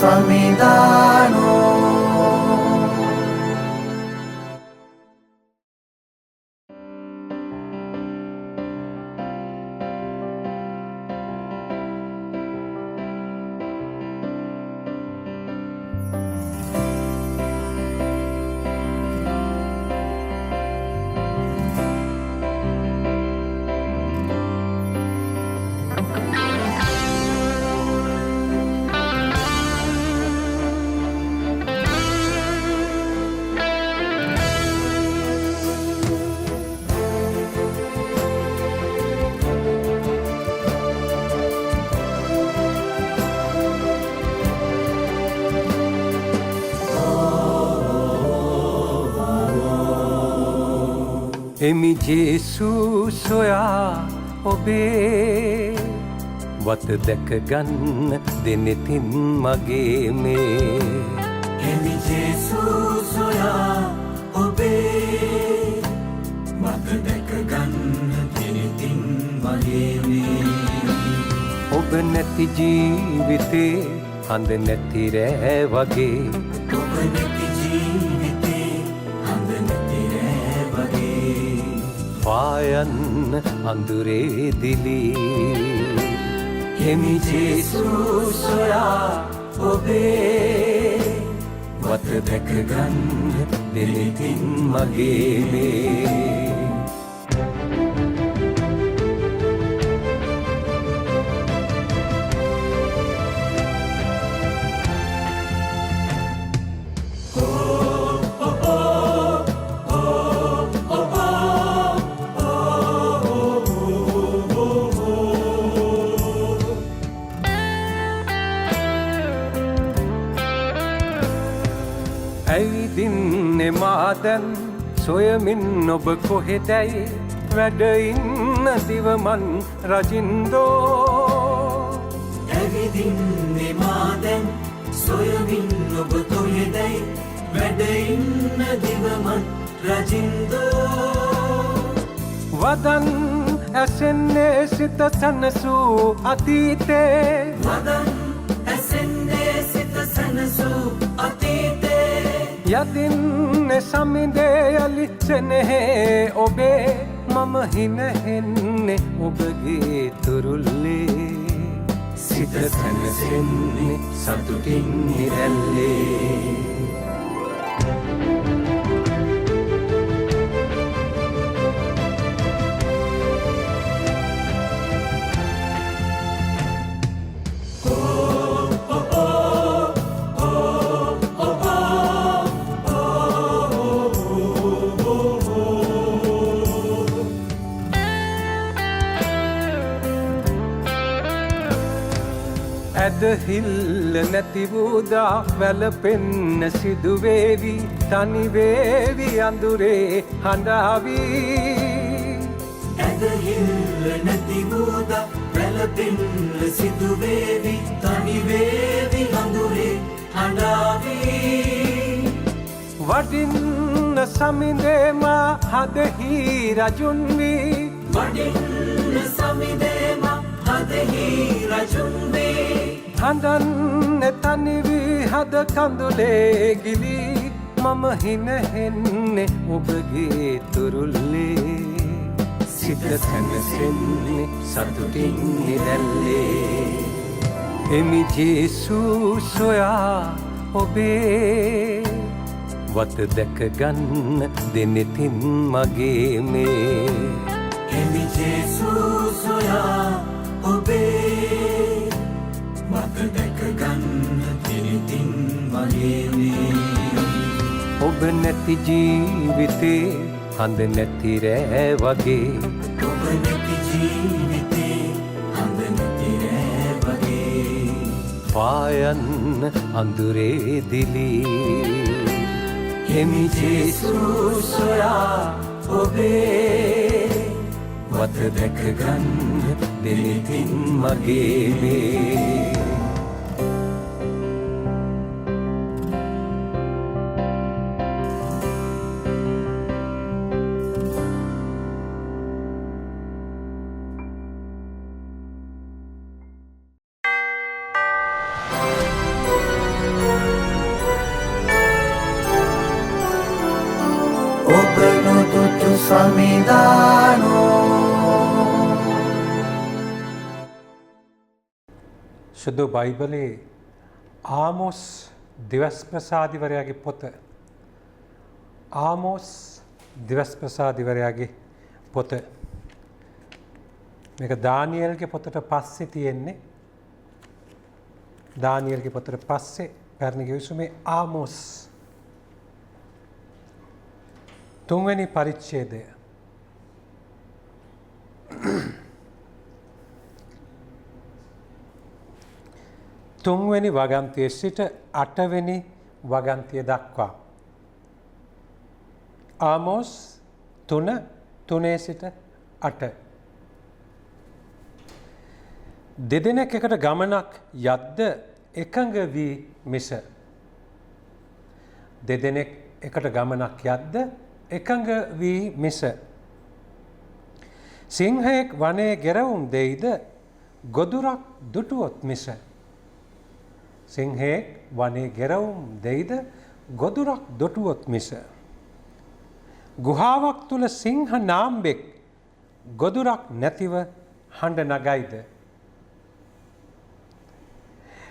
Samidano. එමි ජේසුස් සොයා ඔබේ වත දැක ගන්න දෙනෙතින් මගේ මේ එමි ජේසුස් සොයා ඔබේ වත දැක ගන්න දෙනෙතින් මගේ මේ ඔබ නැති ජීවිතේ හඳ නැති රෑ වගේ ඔබ නැති ජීවිතේ හඳ නැති රෑ වගේ පායන් අඳුරේ දිලී එමි ජේසුස් සොයා ඔබේ වත දැක ගන්න දෙනෙතින් මගේ මේ ඇවිදින්නේ මාදැන් සොයමින් ඔබ කොහෙදැයි වැඩ ඉන්න දිවමන් රජින්දෝ ඇවිදින්නේ මාදැන් සොයමින් ඔබ කොහෙදැයි වැඩ ඉන්න දිවමන් රජින්දෝ වදන් ඇසෙන්නේ සිත සැනසූ අතීතේ වදන් ඇසෙන්නේ සිත සැනසූ අතීතේ යදින් සමිදේ යලි සෙනෙහේ ඔබේ මම හිනහෙන්නේ ඔබගේ තුරුල්ලේ සිත සැනසෙන්නේ සතුටින් නිරැල්ලේ ඇදහිල්ල නැතිවූදා වැලපෙන්න සිදුවේවි තනිවේවි අඳුරේ හඬාවී ඇදහිල්ල නැතිවූදා වැලපෙන්න සිදුවේවි තනිවේවි අඳුරේ හඬාවී වඩින්න සමිඳේම හදෙහි රජුන් වී වඩින්න සමිඳේම හදෙහි රජුන් වී හඳන්න තනිවී හද කඳුලේ ගිලී මම හිනහෙන්නේ ඔබගේ තුරුල්ලේ සිත සැනසෙන්නේ සතුටින් නිරැල්ලේ එමි ජේසුස් සොයා ඔබේ වත දැක ගන්න දෙනෙතින් මගේ මේ එමි ජේසුස් සොයා ඔබේ වත දැක ගන්න දෙනෙතින් මගේ මේ ඔබ නැති ජීවිතේ හඳ නැති රෑ වගේ ඔබ නැති ජීවිතේ හඳ නැති රෑ වගේ පායන් අඳුරේ දිලී එමි ජේසුස් සොයා ඔබේ වත දැක ගන්න දෙනෙතින් මගේ මේ සමිදානෝ. शुद्ध बाइबले आमोस दिवस प्रसादिवरයාගේ පොත ආමෝස් දිවස් ප්‍රසාදිවරයාගේ පොත මේක දානියෙල්ගේ පොතට පස්සේ තියෙන්නේ දානියෙල්ගේ පොතට පස්සේ පැරණි කිවිසුමේ ආමෝස් තුන්වෙනි පරිච්ඡේදය තුන්වෙනි වගන්තියේ සිට අටවෙනි වගන්තිය දක්වා ආමෝස් 3 සිට 8 දෙදෙනෙක් එකට ගමනක් යද්ද එකඟ වී මිස දෙදෙනෙක් එකට ගමනක් යද්ද එකඟ වී මිස සිංහයෙක් වනයේ ගෙරවුම් දෙයිද ගොදුරක් දුටුවොත් මිස සිංහයෙක් වනයේ ගෙරවුම් දෙයිද ගොදුරක් දුටුවොත් මිස ගුහාවක් තුල සිංහ නාම්බෙක් ගොදුරක් නැතිව හඬ නගයිද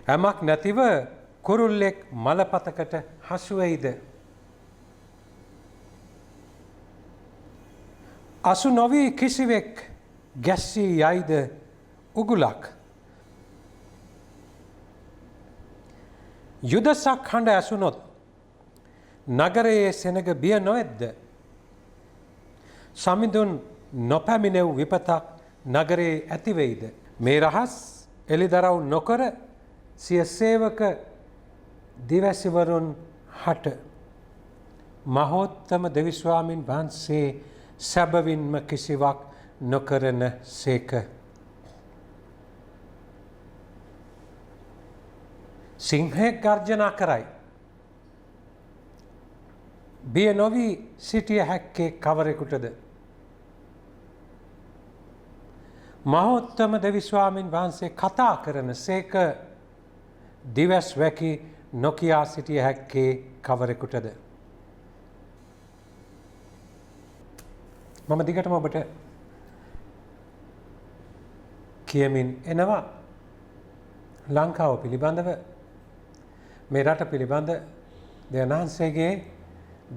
යමක් නැතිව කුරුල්ලෙක් මලපතකට හසු වෙයිද අසු නොවි කිසිවෙක් ගැස්සී යයිද උගුලක් යුදසක් හඬ ඇසුනොත් නගරයේ සෙනග බිය නොවැද්ද සමිඳුන් නොපැමිණෙව් විපතක් නගරයේ ඇතිවෙයිද මේ රහස් එළිදරව් නොකර සිය සේවක දිවැසිවරුන් හට මහෝත්තම දෙවිස්වාමින් වහන්සේ සැබවින්ම කිසිවක් නොකරන සේක සිංහයෙක් ගර්ජනා කරයි බිය නොවී සිටිය හැක්කේ කවරෙකුටද මහෝත්තම දෙවිස්වාමින් වහන්සේ කතා කරන සේක දිවස් වැකි නොකියා සිටිය හැක්කේ කවරෙකුටද මම දිගටම ඔබට කියමින් එනවා ලංකාව පිළිබඳව මේ රට පිළිබඳ දෙවියන් වහන්සේගේ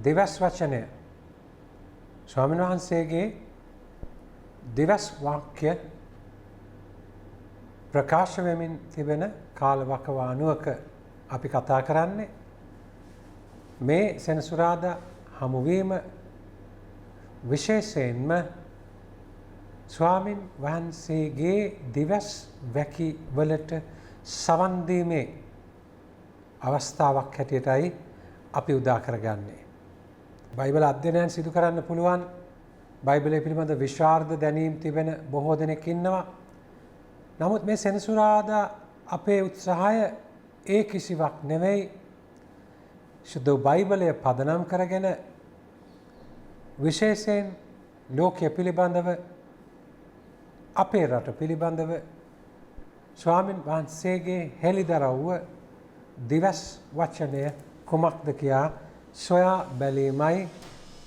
දිවස් වචනය ස්වාමීන් වහන්සේගේ දිවස් වාක්‍ය ප්‍රකාශ වෙමින් තිබෙන කාලවකවානුවක අපි කතා කරන්නේ මේ සෙනසුරාදා හමුවීම විශේෂයෙන්ම ස්වාමීන් වහන්සේගේ දිවස් වැකි වලට සවන් දීමේ අවස්ථාවක් හැටියටයි අපි උදා කරගන්නේ. බයිබල අධ්‍යයනයන් සිදු කරන්න පුළුවන් බයිබලය පිළිබඳ විශාරද දැනීම් තිබෙන බොහෝ දෙනෙක් ඉන්නවා. නමුත් මේ සෙනසුරාදා අපේ උත්සාහය ඒ කිසිවක් නෙවෙයි. සුදු බයිබලය පදනම් කරගෙන විශේෂයෙන් ලෝකය පිළිබඳව අපේ රට පිළිබඳව ස්වාමීන් වහන්සේගේ හෙළිදරව්ව දිවස් වචනය කුමක්ද කියා සොයා බැලීමයි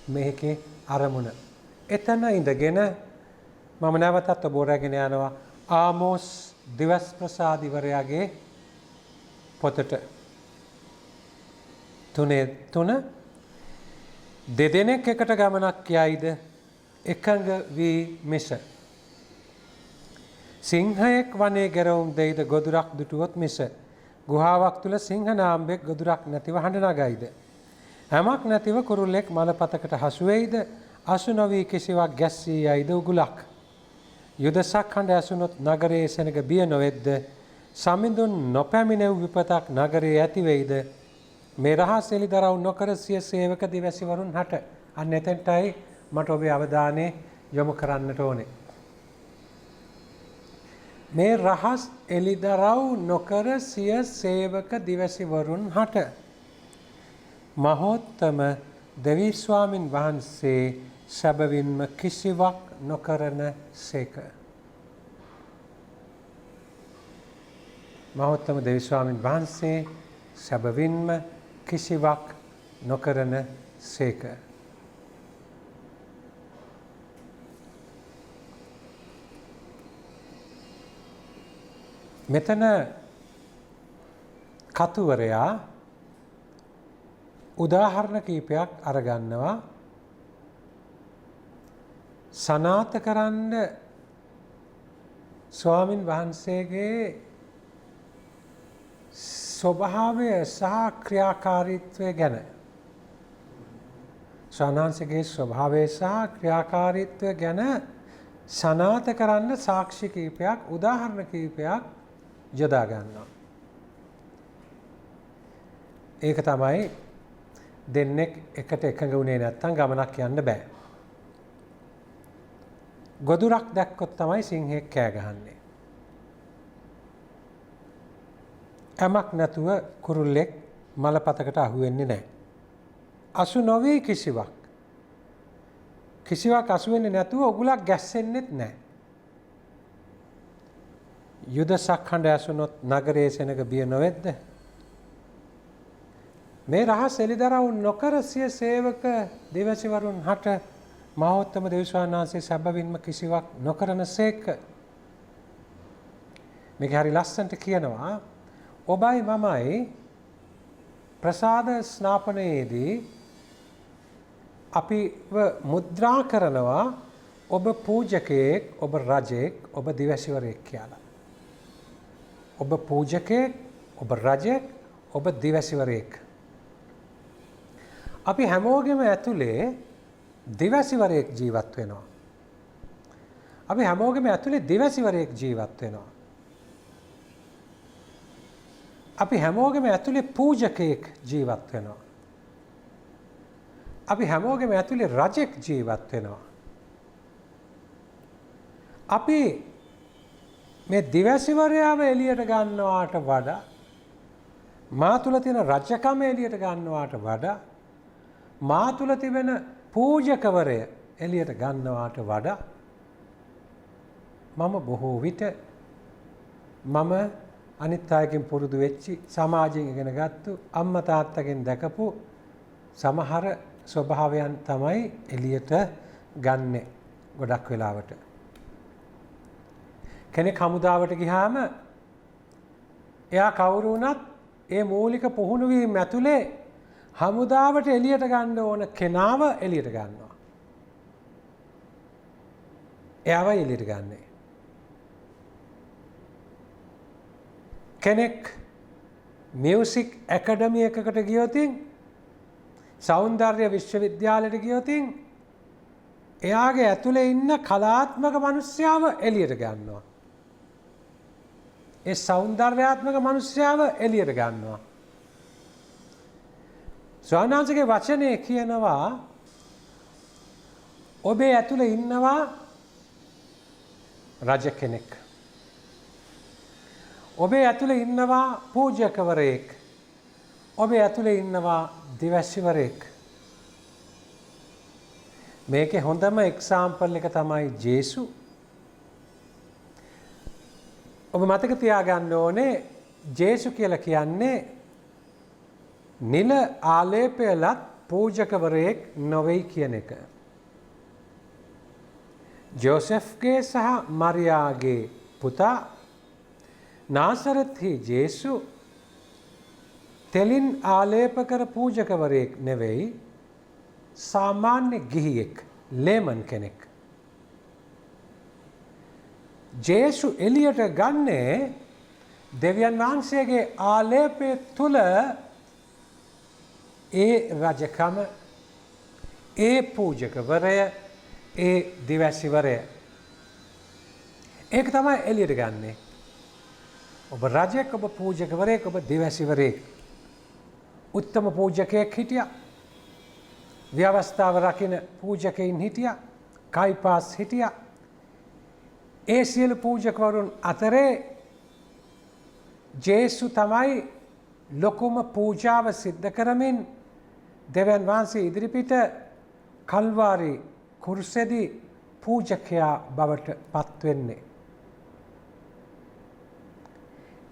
මේකේ අරමුණ. එතන ඉඳගෙන මම නැවතත් ඔබ රැගෙන යනවා ආමෝස් දිවස් ප්‍රසාදිවරයාගේ පොතට 3 දෙදෙනෙක් එකට ගමනක් යයිද එකඟ වී මිස සිංහයෙක් වනයේ ගෙරවුම් දෙයිද ගොදුරක් දුටුවොත් මිස ගුහාවක් තුල සිංහ නාම්බෙක් ගොදුරක් නැතිව හඬ නගයිද හැමක් නැතිව කුරුල්ලෙක් මලපතකට හසු වෙයිද අසු නොවී කිසිවක් ගැස්සී යයිද උගුලක් යුදසක් හඬ ඇසුනොත් නගරයේ සෙනග බිය නොවෙද්ද සමිඳුන් නොපැමිණෙව් විපතක් නගරයේ ඇති වෙයිද මේ රහස් එළිදරව් නොකර සිය සේවක දිවැසිවරුන් හට අන්න එතෙන්ටයි මට ඔබේ අවධානය යොමු කරන්නට ඕනේ. මේ රහස් එළිදරව් නොකර සිය සේවක දිවැසිවරුන් හට මහෝත්තම දෙවිස්වාමින් වහන්සේ සැබවින්ම කිසිවක් නොකරන සේක. මහෝත්තම දෙවිස්වාමින් වහන්සේ සැබවින්ම කිසිවක් නොකරන සේක. මෙතන කතුවරයා උදාහරණ කීපයක් අරගන්නවා සනාත කරන්න ස්වාමින් වහන්සේගේ ස්වභාවය සහ ක්‍රියාකාරීත්වය ගැන. ස්වාමීන්ගේ ස්වභාවය සහ ක්‍රියාකාරීත්වය ගැන සනාත කරන්න සාක්ෂි කීපයක් උදාහරණ කීපයක් යොදා ගන්නවා. ඒක තමයි දෙන්නෙක් එකට එකඟ වුණේ නැත්තම් ගමනක් යන්න බෑ. ගොදුරක් දැක්කොත් තමයි සිංහෙක් කෑ ගහන්නේ. ඇමක් නැතුව කුරුල්ලෙක් මලපතකට අහු වෙන්නේ නැහැ. අසු නොවේ කිසිවක්. කිසිවක් අසු වෙන්නේ නැතුව උගුලක් ගැස්සෙන්නෙත් නැහැ. යුද සක්හඬ ඇසුනොත් නගරයේ සෙනග බිය නොවෙද්ද? මේ රහස් එළිදරව් නොකර සිය සේවක දෙවැසිවරුන් හට මහෝත්තම දේවස්වාමීන් වහන්සේ සැබවින්ම කිසිවක් නොකරන සේක. මේක හරි ලස්සනට කියනවා ඔබයි මමයි ප්‍රසාද ස්නාපනයේදී අපිව මුද්‍රා කරනවා ඔබ පූජකයෙක්, ඔබ රජෙක්, ඔබ දිවැසිවරයෙක් කියලා. ඔබ පූජකයෙක්, ඔබ රජෙක්, ඔබ දිවැසිවරයෙක්. අපි හැමෝගෙම ඇතුලේ දිවැසිවරයෙක් ජීවත් වෙනවා. අපි හැමෝගෙම ඇතුලේ දිවැසිවරයෙක් ජීවත් වෙනවා. අපි හැමෝගෙම ඇතුලේ පූජකයෙක් ජීවත් වෙනවා. අපි හැමෝගෙම ඇතුලේ රජෙක් ජීවත් වෙනවා. අපි මේ දිවැසිවරයාව එළියට ගන්නවාට වඩා මා තුල තියෙන රජකම එළියට ගන්නවාට වඩා මා තුල තිබෙන පූජකවරය එළියට ගන්නවාට වඩා මම බොහෝ විට මම අනිත් අයගෙන් පුරුදු වෙච්චි සමාජයෙන් ඉගෙන ගත්තු අම්මා තාත්තගෙන් දැකපු සමහර ස්වභාවයන් තමයි එළියට ගන්නෙ ගොඩක් වෙලාවට. කෙනෙක් හමුදාවට ගියාම එයා කවුරු වුණත් ඒ මූලික පුහුණු වීම ඇතුලේ හමුදාවට එළියට ගන්න ඕන කෙනාව එළියට ගන්නවා. එයාව එළියට ගන්නේ. කෙනෙක් මියුසික් ඇකඩමි එකකට ගියොතින් සෞන්දර්ය විශ්වවිද්‍යාලයට ගියොතින් එයාගේ ඇතුලේ ඉන්න කලාත්මක මිනිස්යාව එළියට ගන්නවා. ඒ සෞන්දර්යාත්මක මිනිස්යාව එළියට ගන්නවා. ස්වාමීන්ගේ වචනේ කියනවා ඔබේ ඇතුලේ ඉන්නවා රජ කෙනෙක්. ඔබේ ඇතුලේ ඉන්නවා පූජකවරයෙක්. ඔබේ ඇතුලේ ඉන්නවා දිවැසිවරයෙක්. මේකේ හොඳම එක්සාම්පල් එක තමයි ජේසු. ඔබ මතක තියාගන්න ඕනේ ජේසු කියලා කියන්නේ නිල ආලේපයලත් පූජකවරයෙක් නොවේ කියන එක. ජෝසෙෆ්ගේ සහ මරියාගේ පුතා නාසරත්හි ජේසු තෙලින් ආලේප කර පූජකවරයෙක් නෙවෙයි සාමාන්‍ය ගිහියෙක් ලේමන් කෙනෙක්. ජේසු එළියට ගන්නේ දෙවියන් වහන්සේගේ ආලේපය තුල ඒ රජකම, ඒ පූජකවරය, ඒ දිවැසිවරය. ඒක තමයි එළියට ගන්නේ. ඔබ රජෙක්, ඔබ පූජකවරයෙක්, ඔබ දිවැසිවරයෙක්. උත්තම පූජකයෙක් හිටියා. ව්‍යවස්ථාව රකින පූජකයින් හිටියා. කයිපාස් හිටියා. ඒ සියලු පූජකවරුන් අතරේ ජේසු තමයි ලොකුම පූජාව සිද්ධ කරමින් දෙවියන් වහන්සේ ඉදිරිපිට කල්වාරි කුරුසෙදී පූජකයා බවට පත් වෙන්නේ.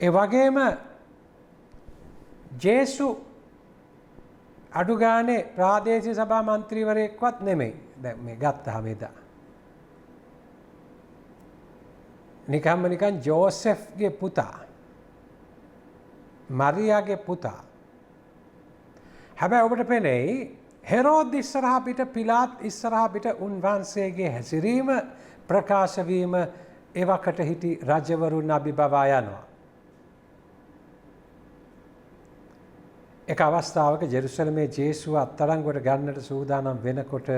ඒ වගේම ජේසු අඩු ගානේ ප්‍රාදේශීය සභා මන්ත්‍රීවරයෙක්වත් නෙමෙයි. දැන් මේ ගත්තාම එදා. නිකන් ජෝසෙෆ්ගේ පුතා. මරියාගේ පුතා. හැබැයි ඔබට පෙනෙයි හෙරෝද් ඉස්සරහා පිට පිලාත් ඉස්සරහා පිට උන්වහන්සේගේ හැසිරීම ප්‍රකාශ වීම එවකට හිටි රජවරුන් අභිබවා යනවා. එක අවස්ථාවක ජෙරුසලමේ ජේසුව අත්අඩංගුවට ගන්නට සූදානම් වෙනකොට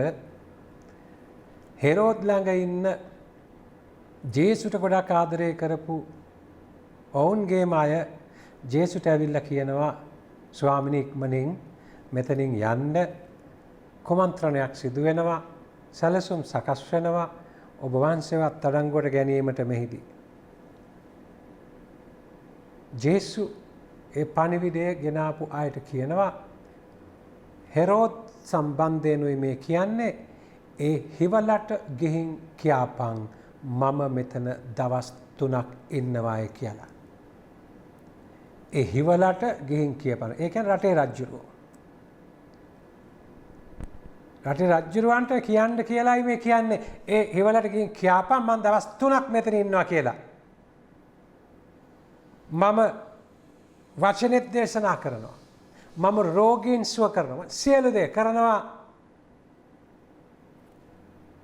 හෙරෝද් ළඟ ඉන්න ජේසුට ගොඩක් ආදරය කරපු ඔවුන්ගේම අය ජේසුට ඇවිල්ලා කියනවා ස්වාමිනී ඉක්මනින් මෙතනින් යන්න කුමන්ත්‍රණයක් සිදු වෙනවා සැලසුම් සකස් වෙනවා ඔබ වහන්සේව අත්අඩංගුවට ගැනීමට මෙහිදී. ජේසු ඒ පණිවිඩය ගෙනාපු අයට කියනවා හෙරෝද් සම්බන්ධයෙන්ුයි මේ කියන්නේ ඒ හිවලට ගිහින් කියාපන් මම මෙතන දවස් 3ක් ඉන්නවාය කියලා. ඒ හිවලට ගිහින් කියපන්. ඒ කියන්නේ රටේ රජුරෝ. රටේ රජුරවන්ට කියන්න කියලායි මේ කියන්නේ. ඒ හිවලට ගිහින් කියාපන් මම දවස් 3ක් මෙතන ඉන්නවා කියලා. මම වචනෙත් දේශනා කරනවා. මම රෝගීන් සුව කරනවා. සියලු දේ කරනවා.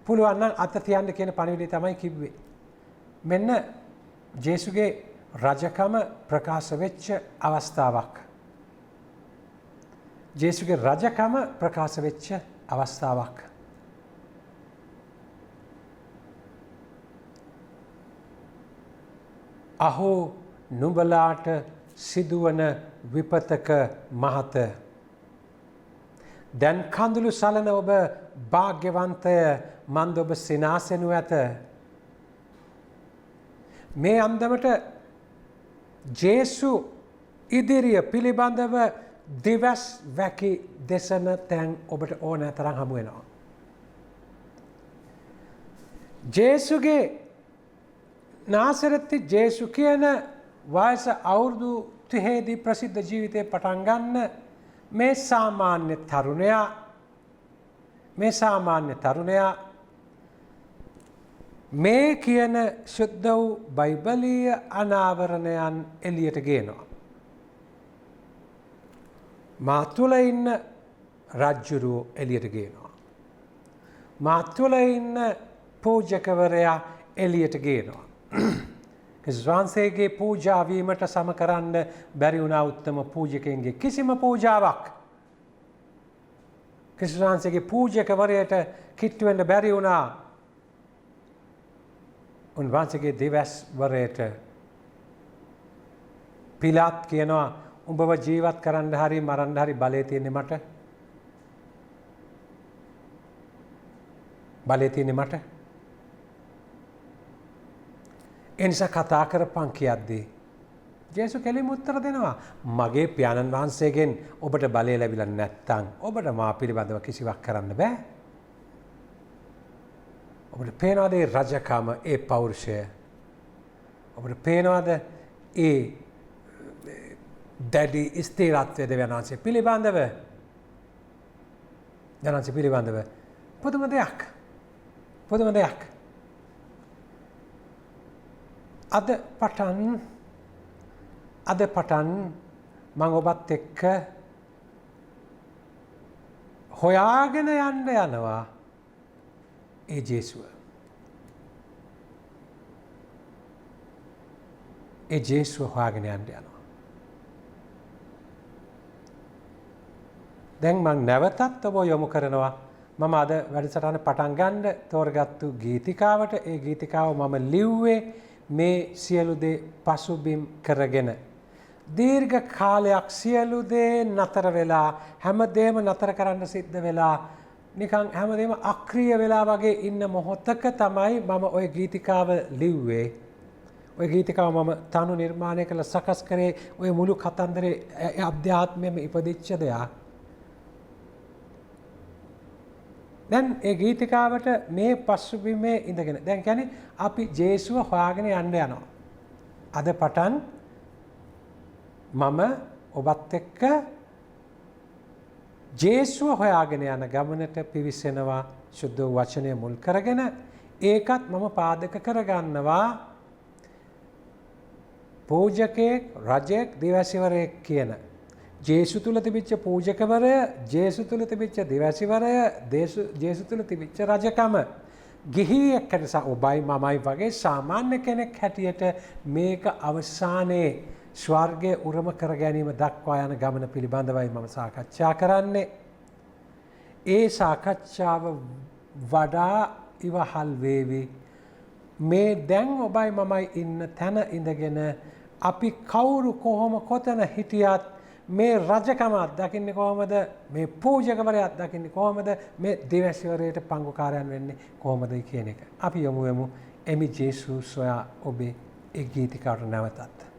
පුළුවන් නම් අත තියන්න කියන පණිවිඩය තමයි කිව්වේ. මෙන්න ජේසුගේ රජකම ප්‍රකාශ වෙච්ච අවස්ථාවක්. ජේසුගේ රජකම ප්‍රකාශ වෙච්ච අවස්ථාවක්. අහෝ නුඹලාට සිදුවන විපතක මහත. දැන් කඳුළු සලන ඔබ භාග්‍යවන්තය මන්ද ඔබ සිනාසෙනු ඇත. මේ අන්දමට ජේසු ඉදිරිය පිළිබඳව දිවස් වැකි දෙසන තැන් ඔබට ඕනෑ තරම් හමු වෙනවා. ජේසුගේ නාසරෙති ජේසු කියන වයස අවුරුදු 30 දී ප්‍රසිද්ධ ජීවිතේ පටන් ගන්න මේ සාමාන්‍ය තරුණයා මේ කියන ශුද්ධ වූ බයිබලීය අනාවරණයන් එළියට ගේනවා. මා තුළ ඉන්න රජ්ජුරුවෝ එළියට ගේනවා. මා තුළ ඉන්න පූජකවරයා එළියට ගේනවා. ක්‍රිස්තුස් වහන්සේගේ පූජා වීමට සම කරන්න බැරි වුණා උත්තම පූජකයන්ගේ කිසිම පූජාවක්. ක්‍රිස්තුස් වහන්සේගේ පූජකවරයට කිට්ටු වෙන්න බැරි වුණා උන්වහන්සේගේ දෙවැස්වරයට. පිලාත් කියනවා උඹව ජීවත් කරන්න හරි මරන්න හරි බලය තියෙන්නේ මට. බලය තියෙන්නේ මට. එනිසා කතා කරපන් කියද්දී ජේසු කෙලින්ම උත්තර දෙනවා මගේ පියාණන් වහන්සේගෙන් ඔබට බලය ලැබිලා නැත්තම් ඔබට මා පිළිබඳව කිසිවක් කරන්න බෑ. ඔබට පේනවාද ඒ රජකම ඒ පෞරුෂය? ඔබට පේනවාද ඒ දැඩි ස්ථිරත්වය දෙවියන් වහන්සේ පිළිබඳව? දැනන්සේ පිළිබඳව පුදුම දෙයක්. අද පටන් මම ඔබත් එක්ක හොයාගෙන යන්න යනවා ඒ ජේසුව. ඒ ජේසුව හොයාගෙන යන්න යනවා. දැන් මම නැවතත් ඔබ යොමු කරනවා මම අද වැඩසටහන පටන් ගන්න තෝරගත්තු ගීතිකාවට. ඒ ගීතිකාව මම ලිව්වේ මේ සියලු දේ පසුබිම් කරගෙන. දීර්ඝ කාලයක් සියලු දේ නතර වෙලා හැමදේම නතර කරන්න සිද්ධ වෙලා නිකන් හැමදේම අක්‍රිය වෙලා වගේ ඉන්න මොහොතක තමයි මම ওই ගීතිකාව ලිව්වේ. ওই ගීතිකාව මම තනු නිර්මාණය කළ සකස් කරේ ওই මුළු කතන්දරේ අධ්‍යාත්මයේම ඉපදිච්ච දෙයක්. දැන් ඒ ගීතිකාවට මේ පසුබිමේ ඉඳගෙන දැන් කියන්නේ අපි ජේසුව හොයාගෙන යන්න යනවා. අද පටන් මම ඔබත් එක්ක ජේසුව හොයාගෙන යන ගමනට පිවිසෙනවා සුද්ධ වචනය මුල් කරගෙන. ඒකත් මම පාදක කරගන්නවා පූජකයෙක් රජෙක් දිවැසිවරයෙක් කියන ජේසු තුල තිබිච්ච පූජකවරය ජේසු තුල තිබිච්ච දිවැසිවරය ජේසු තුල තිබිච්ච රජකම ගිහියෙක් හැටියට ඔබයි මමයි වගේ සාමාන්‍ය කෙනෙක් හැටියට මේක අවසානයේ ස්වර්ගයේ උරුම කර ගැනීම දක්වා යන ගමන පිළිබඳවයි මම සාකච්ඡා කරන්නේ. ඒ සාකච්ඡාව වඩා ඉවහල් වේවි මේ දැන් ඔබයි මමයි ඉන්න තැන ඉඳගෙන අපි කවුරු කොහොම කොතන හිටියත් මේ රජකම අත්දකින්නේ කොහොමද මේ පූජකවරයා අත්දකින්නේ කොහොමද මේ දිවැසිවරයට පංගුකාරයන් වෙන්නේ කොහොමද කියන එක. අපි යමු එමි ජේසුස් සොයා ඔබේ ඒ ගීතිකාවට නැවතත්.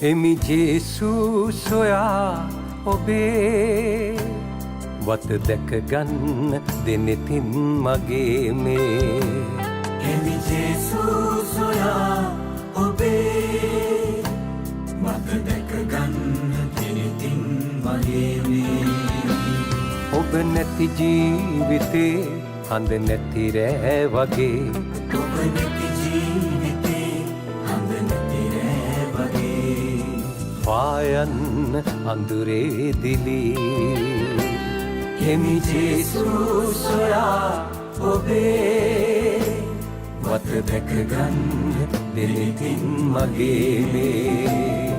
එමි ජේසුස් සොයා ඔබේ වත දැකගන්න දෙනෙතින් මගේ මේ එමි ජේසුස් සොයා ඔබේ වත දැකගන්න දෙනෙතින් මගේ මේ ඔබ නැති ජීවිතේ හඳ නැති රෑ වගේ ඔබ නැති ජීවිතේ හඳ නැති රෑ වගේ පායන් අඳුරේ දිලී එමි ජේසුස් සොයා ඔබේ වත දැකගන්න දෙනෙතින් මගේ මේ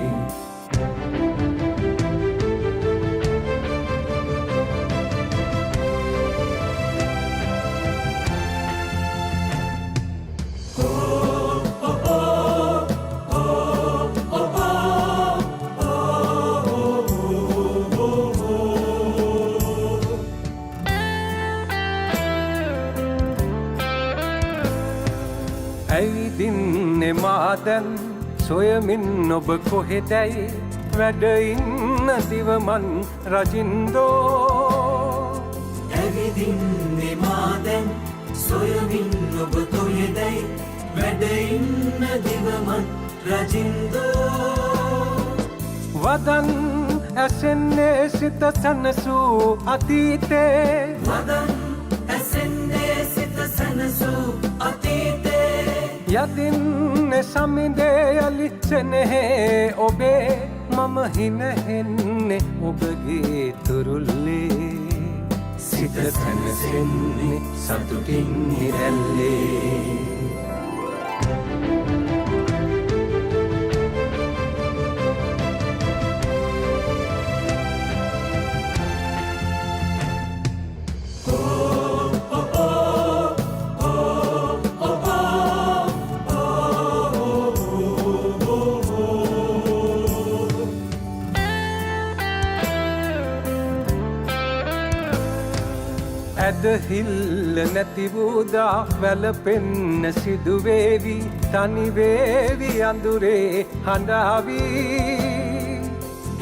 ඇවිදින්නේ මාදැන් සොයමින් ඔබ කොහෙදැයි වැඩඉන්න දිවමන් රජින්දෝ ඇවිදින්නේ මාදැන් සොයමින් ඔබ කොහෙදැයි වැඩඉන්න දිවමන් රජින්දෝ වදන් ඇසෙන්නේ සිත සැනසූ අතීතේ වදන් ඇසෙන්නේ සිත සැනසූ අතීතේ යදින්න සමිදේ යලි සෙනෙහේ ඔබේ මම හිනහෙන්නේ ඔබගේ තුරුල්ලේ සිත සැනසෙන්නේ සතුටින් නිරැල්ලේ ඇදහිල්ල නැතිවූදා වැලපෙන්න සිදුවේවි තනිවේවි අඳුරේ හඬාවී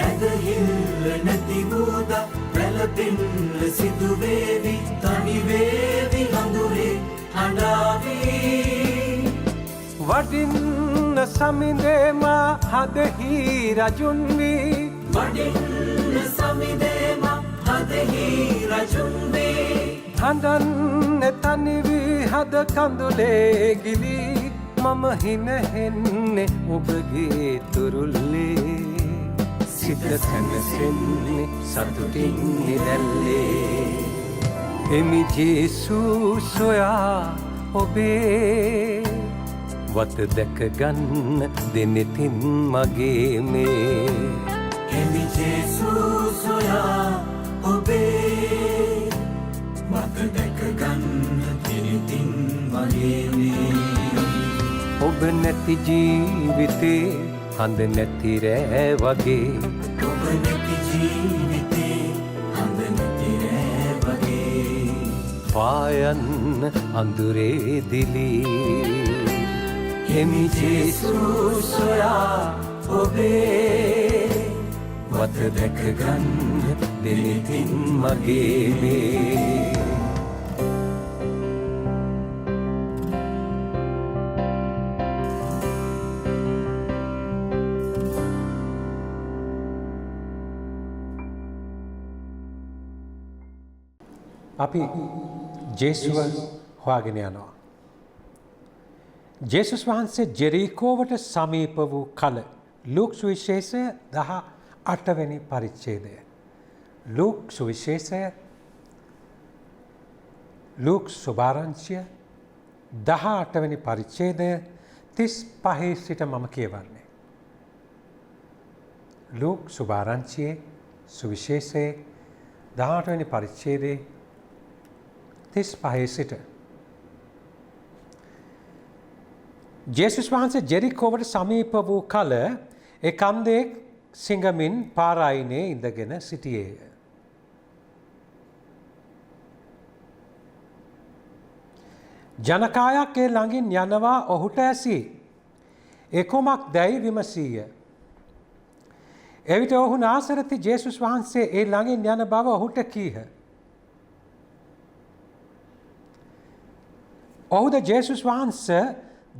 ඇදහිල්ල නැතිවූදා වැලපෙන්න සිදුවේවි තනිවේවි අඳුරේ හඬාවී වඩින්න සමිඳේම හදහි රජුන් වී වඩින්න සමිඳේම හදහි රජුන් වී හඬන්න තනිවී හද කඳුලේ ගිලී මම හිනහෙන්නේ ඔබගේ තුරුල්ලේ සිත සැනසෙන්නේ සතුටින් නිරැල්ලේ එමි ජේසුස් සොයා ඔබේ වත දැකගන්න දෙනෙතින් මගේ මේ එමි ජේසුස් සොයා ඔබේ වත දැකගන්න දෙනෙතින් මගේ මේ ඔබ නැති ජීවිතේ හඳ නැති රෑ වගේ ඔබ නැති ජීවිතේ හඳ නැති රෑ වගේ පායන් අඳුරේ දිලී හිමි ජේසුස් සොයා ඔබේ වත දැක ගන්න දෙනිතින් මගේ මේ අපි ජේසුව හොයාගෙන යනවා. ජේසුස් වහන්සේ ජෙරිකෝවට සමීප වූ කල ලූක් සුවිශේෂය 18 වෙනි පරිච්ඡේදය. ලූක් සුවිශේෂය ලූක් සුභාරංචිය 18 වෙනි පරිච්ඡේදය 35 සිට මම කියවන්නේ. ලූක් සුභාරංචියේ සුවිශේෂයේ 18 වෙනි පරිච්ඡේදයේ 35 සිට ජේසුස් වහන්සේ ජෙරිකෝවට සමීප වූ කල ඒ කන්දේ සිඟමින් පාරායිනේ ඉඳගෙන සිටියේය. ජනකායක් ඒ ළඟින් යනවා ඔහුට ඇසී. ඒ කුමක් දැයි විමසීය. එවිට ඔහු නාසරති ජේසුස් වහන්සේ ඒ ළඟින් යන බව ඔහුට කීහ. ඔහුද ජේසුස් වහන්සේ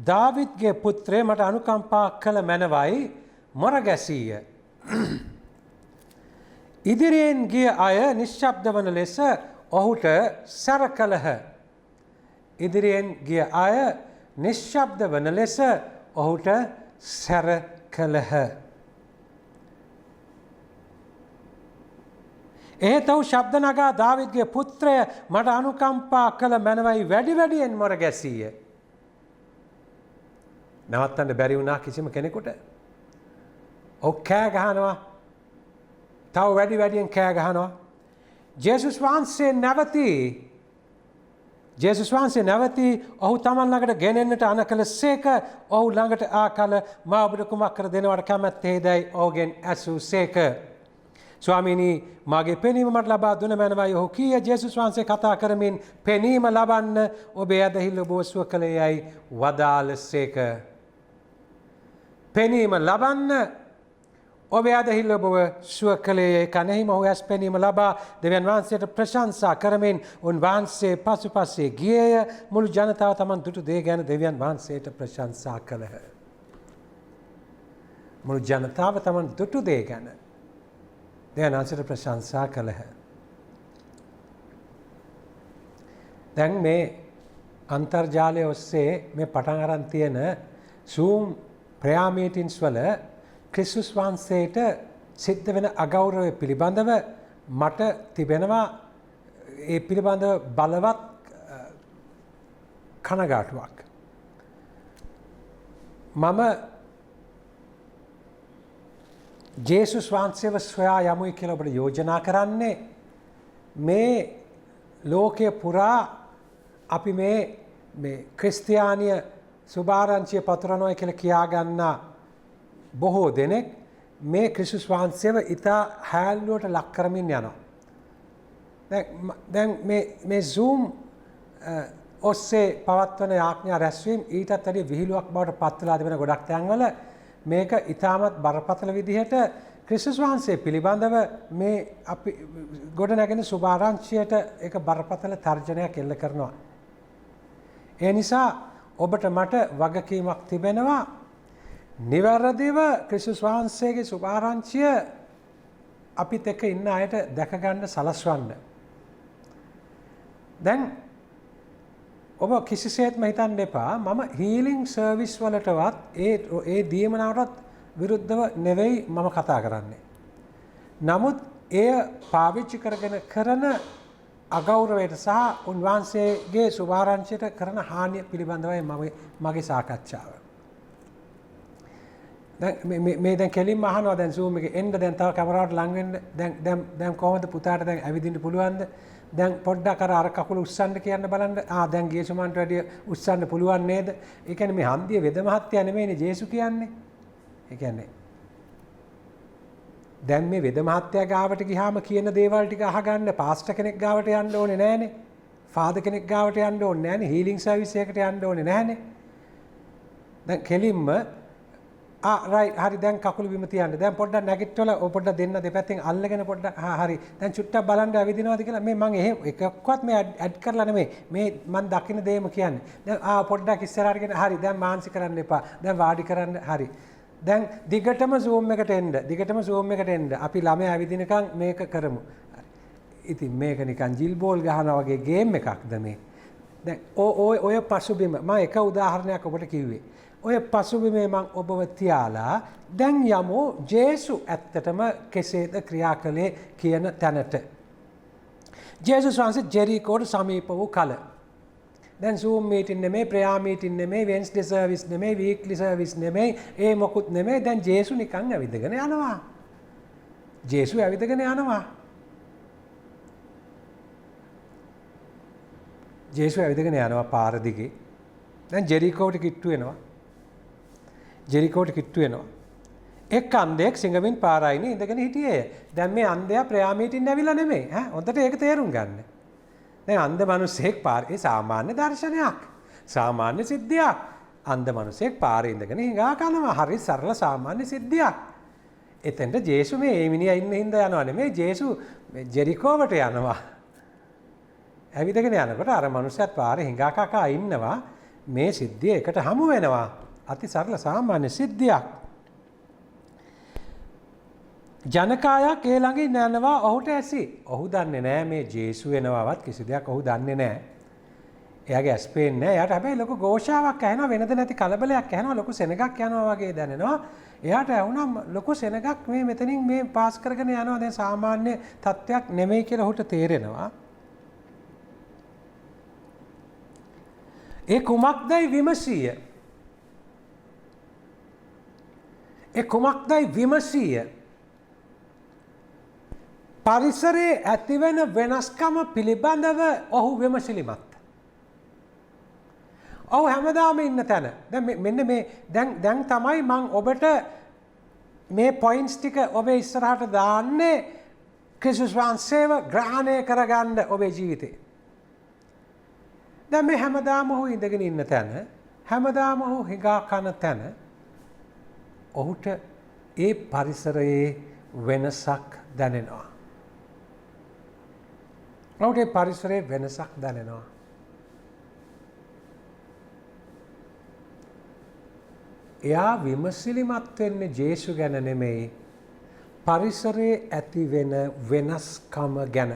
දාවිද්ගේ පුත්‍රය මට අනුකම්පා කළ මැනවයි මොර ගැසීය. ඉදිරියෙන් ගිය අය නිශ්ශබ්ද වන ලෙස ඔහුට සැර කළහ. ඉදිරියෙන් ගිය අය නිශ්ශබ්ද වන ලෙස ඔහුට සැර කළහ. එහෙත් ඔහු ශබ්ද නගා දාවිද්ගේ පුත්‍රය මට අනුකම්පා කළ මැනවයි වැඩි වැඩියෙන් මොර ගැසීය. නවත්තන්න බැරි වුණා කිසිම කෙනෙකුට. ඔහු කෑ ගහනවා. තව වැඩි වැඩියෙන් කෑ ගහනවා. ජේසුස් වහන්සේ නැවතී ඔහු තමන් ළඟට ගෙනෙන්නට අණ කළසේක. ඔහු ළඟට ආ කල මා ඔබට කුමක් කර දෙනවට කැමැත්තේදයි ඔහුගෙන් ඇසූසේක. ස්වාමීනි මාගේ පෙනීම මට ලබා දුන මැනවයි ඔහු කීය. ජේසුස් වහන්සේ කතා කරමින් පෙනීම ලබන්න ඔබේ ඇදහිල්ල ඔබ සුව කළේ යයි වදාළසේක. පෙනීම ලබන්න ඔබේ ඇදහිල්ල ඔබ සුව කළේ කනෙහිම ඔහු ඇස් පෙනීම ලබා දෙවියන් වහන්සේට ප්‍රශංසා කරමින් උන්වහන්සේ පසුපසේ ගියේය. මුළු ජනතාව තමන් දුටු දේ ගැන දෙවියන් වහන්සේට ප්‍රශංසා කළහ. මුළු ජනතාව තමන් දුටු දේ ගැන දෙවියන් වහන්සේට ප්‍රශංසා කළහ. දැන් මේ අන්තර්ජාලය ඔස්සේ මේ පටන් අරන් තියෙන Zoom prayer meetings වල ක්‍රිස්තුස් වහන්සේට සිද්ධ වෙන අගෞරවය පිළිබඳව මට තිබෙනවා ඒ පිළිබඳව බලවත් කනගාටුවක්. මම ජේසුස් වහන්සේව සොයා යමුයි කියලා ඔබට යෝජනා කරන්නේ මේ ලෝකයේ පුරා අපි මේ ක්‍රිස්තියානිය සුභාරංචිය පතුරනවා කියලා කියා ගන්නා බොහෝ දෙනෙක් මේ ක්‍රිස්තුස් වහන්සේව ඉතා හැල්ලුවට ලක් කරමින් යනවා. දැන් මේ Zoom ඔස්සේ පවත්වන යාඥා රැස්වීම ඊටත් වැඩි විහිළුවක් බවට පත් වෙලා තිබෙන ගොඩක් තැන්වල මේක ඉතාමත් බරපතල විදිහට ක්‍රිස්තුස් වහන්සේ පිළිබඳව මේ අපි ගොඩ නැගෙන සුභාරංචියට ඒක බරපතල තර්ජනයක් එල්ල කරනවා. ඒ නිසා ඔබට මට වගකීමක් තිබෙනවා නිවැරදිව ක්‍රිස්තුස් වහන්සේගේ සුභාරංචිය අපිත් එක්ක ඉන්න අයට දැක ගන්න සලස්වන්න. දැන් ඔබ කිසිසේත්ම හිතන්න එපා මම හීලිංగ్ සර්විස් වලටවත් ඒ දීමනාවටත් විරුද්ධව නෙවෙයි මම කතා කරන්නේ. නමුත් එය පාවිච්චි කරගෙන කරන අගෞරවයට සහ උන්වහන්සේගේ සුභාරංචියට කරන හානිය පිළිබඳවයි මගේ සාකච්ඡාව. මේ දැන් කෙලින්ම අහනවා දැන් Zoom එකේ එන්න දැන් තව කැමරාවට ලං වෙන්න දැන් කොහොමද පුතාට දැන් ඇවිදින්න පුළුවන්ද? දැන් පොඩ්ඩක් අර කකුල උස්සන්න කියන්න බලන්න. දැන් ගේසුමන්ට වැඩිය උස්සන්න පුළුවන් නේද? ඒ කියන්නේ මේ හන්දිය වෙද මහත්තයා නෙමෙයිනේ ජේසු කියන්නේ. ඒ කියන්නේ දැන් මේ වෙද මහත්තයා ගාවට ගියාම කියන දේවල් ටික අහගන්න පාස්ටර් කෙනෙක් ගාවට යන්න ඕනේ නැහනේ. ෆාදර් කෙනෙක් ගාවට යන්න ඕනේ නැහනේ. හීලින් සර්විස් එකකට යන්න ඕනේ නැහනේ. දැන් කෙලින්ම රයිට් හරි දැන් කකුල බිම තියන්න. දැන් පොඩ්ඩක් නැගිටවල පොඩ්ඩක් දෙන්න දෙපැත්තෙන් අල්ලගෙන පොඩ්ඩක් හරි. දැන් චුට්ටක් බලන්න ඇවිදිනවද කියලා මේ මම එහෙම එකක්වත් මේ ඇඩ් කරලා නෙමෙයි. මේ මම දකින්න දේම කියන්නේ. දැන් පොඩ්ඩක් ඉස්සරහට ගෙන හරි දැන් මාන්සි කරන්න එපා. දැන් වාඩි කරන්න හරි. දැන් දිගටම zoom එකට එන්න. දිගටම zoom එකට එන්න. අපි ළමයා ඇවිදිනකන් මේක කරමු. ඉතින් මේක නිකන් ජිල් බෝල් ගහනවා වගේ ගේම් එකක්ද මේ. දැන් ඔය පසුබිම මම එක උදාහරණයක් ඔබට කිව්වේ. ඔය පසුබිමේ මම ඔබව තියාලා දැන් යමු ජේසු ඇත්තටම කෙසේද ක්‍රියා කළේ කියන තැනට. ජේසුස් වහන්සේ ජෙරිකෝට සමීප වූ කල. දැන් Zoom meeting නෙමෙයි, prayer meeting නෙමෙයි, Wednesday service නෙමෙයි, weekly service නෙමෙයි, ඒ මොකුත් නෙමෙයි. දැන් ජේසු නිකන් ඇවිදගෙන යනවා. ජේසු ඇවිදගෙන යනවා. ජේසු ඇවිදගෙන යනවා පාර දිගේ. දැන් ජෙරිකෝට කිට්ටු වෙනවා. ජෙරිකෝට කිට්ටු වෙනවා. එක් අන්ධයෙක් සිඟමින් පාරයිනේ ඉඳගෙන හිටියේය. දැන් මේ අන්ධයා ප්‍රයා මීටින් ඇවිල්ලා නෙමෙයි. හොඳට ඒක තේරුම් ගන්න. දැන් අන්ධ මිනිස්සෙක් පාරේ සාමාන්‍ය දර්ශනයක්. සාමාන්‍ය සිද්ධියක්. අන්ධ මිනිස්සෙක් පාරේ ඉඳගෙන හිඟා කනවා. හරි සරල සාමාන්‍ය සිද්ධියක්. එතෙන්ට ජේසු මේ මිනිහා ඉන්න හින්දා යනවා නෙමෙයි. ජේසු ජෙරිකෝවට යනවා. ඇවිදගෙන යනකොට අර මිනිස්සයාත් පාරේ හිඟා කකා ඉන්නවා. මේ සිද්ධිය එකට හමු වෙනවා. අති සරල සාමාන්‍ය සිද්ධියක්. ජනකායක් ඒ ළඟින් යනවා ඔහුට ඇසි. ඔහු දන්නේ නැහැ මේ ජේසු වෙනවවත් කිසි දෙයක් ඔහු දන්නේ නැහැ. එයාගේ ඇස් පේන්නේ නැහැ. එයාට හැබැයි ලොකු ഘോഷාවක් ඇහෙනවා වෙනද නැති කලබලයක් ඇහෙනවා ලොකු සෙනගක් යනවා වගේ දැනෙනවා. එයාට ඇහුණා ලොකු සෙනගක් මේ මෙතනින් මේ පාස් කරගෙන යනවා. දැන් සාමාන්‍ය තත්ත්වයක් නෙමෙයි කියලා ඔහුට තේරෙනවා. ඒ කුමක්දයි විමසීය. ඒ කුමක්දයි විමසීය. පරිසරයේ ඇතිවෙන වෙනස්කම පිළිබඳව ඔහු විමසිලිමත්. ඔහු හැමදාම ඉන්න තැන. දැන් මෙන්න මේ දැන් තමයි මම ඔබට මේ පොයින්ට්ස් ටික ඔබේ ඉස්සරහට දාන්නේ ක්‍රිස්තුස් වහන්සේව ග්‍රහණය කරගන්න ඔබේ ජීවිතේ. දැන් මේ හැමදාම ඔහු ඉඳගෙන ඉන්න තැන, හැමදාම ඔහු හිඟා කන තැන ඔහුට ඒ පරිසරයේ වෙනසක් දැනෙනවා. ඔහුට ඒ පරිසරයේ වෙනසක් දැනෙනවා. එයා විමසිලිමත් වෙන්නේ ජේසු ගැන නෙමෙයි පරිසරයේ ඇති වෙන වෙනස්කම ගැන.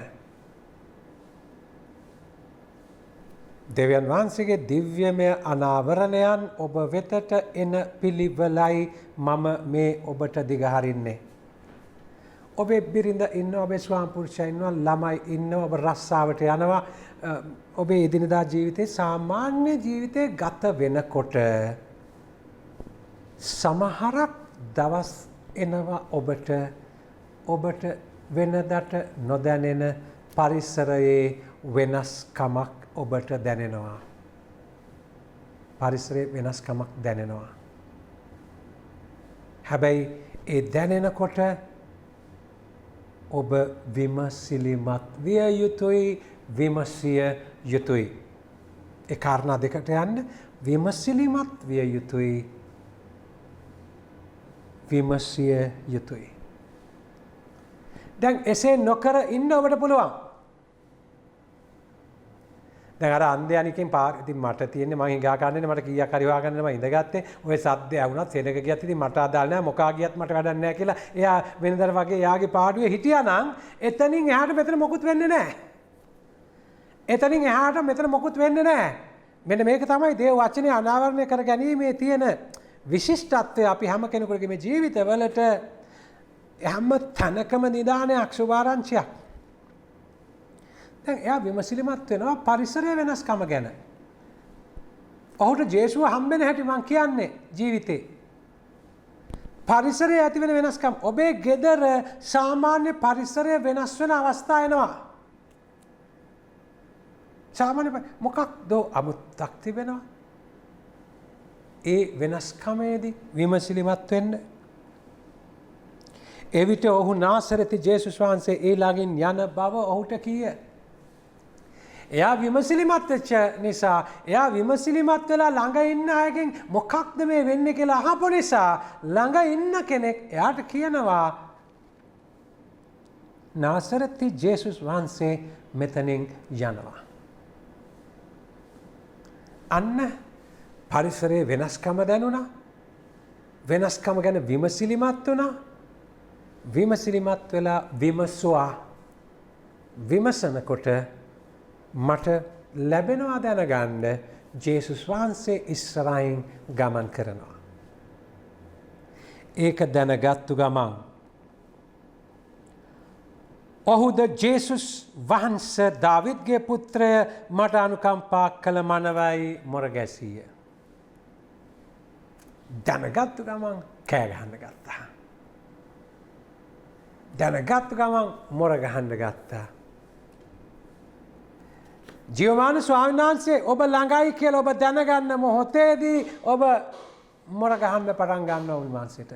දෙවියන් වහන්සේගේ දිව්‍යමය අනාවරණයන් ඔබ වෙතට එන පිළිවෙලයි මම මේ ඔබට දිගහරින්නේ. ඔබේ බිරිඳ ඉන්නවා, ඔබේ ස්වාම පුරුෂයා ඉන්නවා, ළමයි ඉන්නවා, ඔබ රස්සාවට යනවා. ඔබේ එදිනදා ජීවිතේ සාමාන්‍ය ජීවිතේ ගත වෙනකොට සමහරක් දවස් එනවා ඔබට වෙනදට නොදැනෙන පරිසරයේ වෙනස්කමක් ඔබට දැනෙනවා. පරිසරයේ වෙනස්කමක් දැනෙනවා. හැබැයි ඒ දැනෙනකොට ඔබ විමසිලිමත් විය යුතුයි, විමසිය යුතුයි. ඒ කාරණා දෙකට යන්න විමසිලිමත් විය යුතුයි, විමසිය යුතුයි. දැන් එසේ නොකර ඉන්න ඔබට පුළුවන්. දැන් අර අන්ධයානිකෙන් ඉතින් මට තියෙන්නේ මම හිඟා ගන්නනේ මට කීයක් හරි හොයාගන්න මම ඉඳගත්තේ. ඔය සද්ද ඇහුණත් සෙනග ගියත් ඉතින් මට අදාළ නැහැ මොකා ගියත් මට වැඩක් නැහැ කියලා එයා වෙනදර වගේ එයාගේ පාඩුවේ හිටියා නම් එතනින් එහාට මෙතන මොකුත් වෙන්නේ නැහැ. එතනින් එහාට මෙතන මොකුත් වෙන්නේ නැහැ. මෙන්න මේක තමයි දේව වචනේ අනාවරණය කර ගැනීමේ තියෙන විශිෂ්ටත්වය. අපි හැම කෙනෙකුගේ මේ ජීවිතවලට හැම තැනකම නිදානයක් සුභාරංචියක්. දැන් එයා විමසිලිමත් වෙනවා පරිසරයේ වෙනස්කම ගැන. ඔහුට ජේසුව හම්බෙන හැටි මං කියන්නේ ජීවිතේ. පරිසරයේ ඇති වෙන වෙනස්කම්. ඔබේ ගෙදර සාමාන්‍ය පරිසරය වෙනස් වෙන අවස්ථා එනවා. සාමාන්‍ය මොකක්ද අමුත්තක් තිබෙනවා. ඒ වෙනස්කමේදී විමසිලිමත් වෙන්න එවිට ඔහු නාසරති ජේසුස් වහන්සේ ඒ ළඟින් යන බව ඔහුට කීය. එයා විමසිලිමත් වෙච්ච නිසා එයා විමසිලිමත් වෙලා ළඟ ඉන්න අයගෙන් මොකක්ද මේ වෙන්නේ කියලා අහපු නිසා ළඟ ඉන්න කෙනෙක් එයාට කියනවා නාසරති ජේසුස් වහන්සේ මෙතනින් යනවා. අන්න පරිසරයේ වෙනස්කම දැනුණා. වෙනස්කම ගැන විමසිලිමත් වුණා. විමසිලිමත් වෙලා විමසුවා. විමසනකොට මට ලැබෙනවා දැනගන්න ජේසුස් වහන්සේ ඉස්සරහින් ගමන් කරනවා. ඒක දැනගත්තු ගමන් ඔහුද ජේසුස් වහන්සේ දාවිද්ගේ පුත්‍රය මට අනුකම්පා කළ මනවයි මොරගැසීය. දැනගත්තු ගමන් කෑ ගහන්න ගත්තා. දැනගත්තු ගමන් මොර ගහන්න ගත්තා. ජීවමාන ස්වාමීන් වහන්සේ ඔබ ළඟයි කියලා ඔබ දැනගන්න මොහොතේදී ඔබ මොර ගහන්න පටන් ගන්නවා උන්වහන්සේට.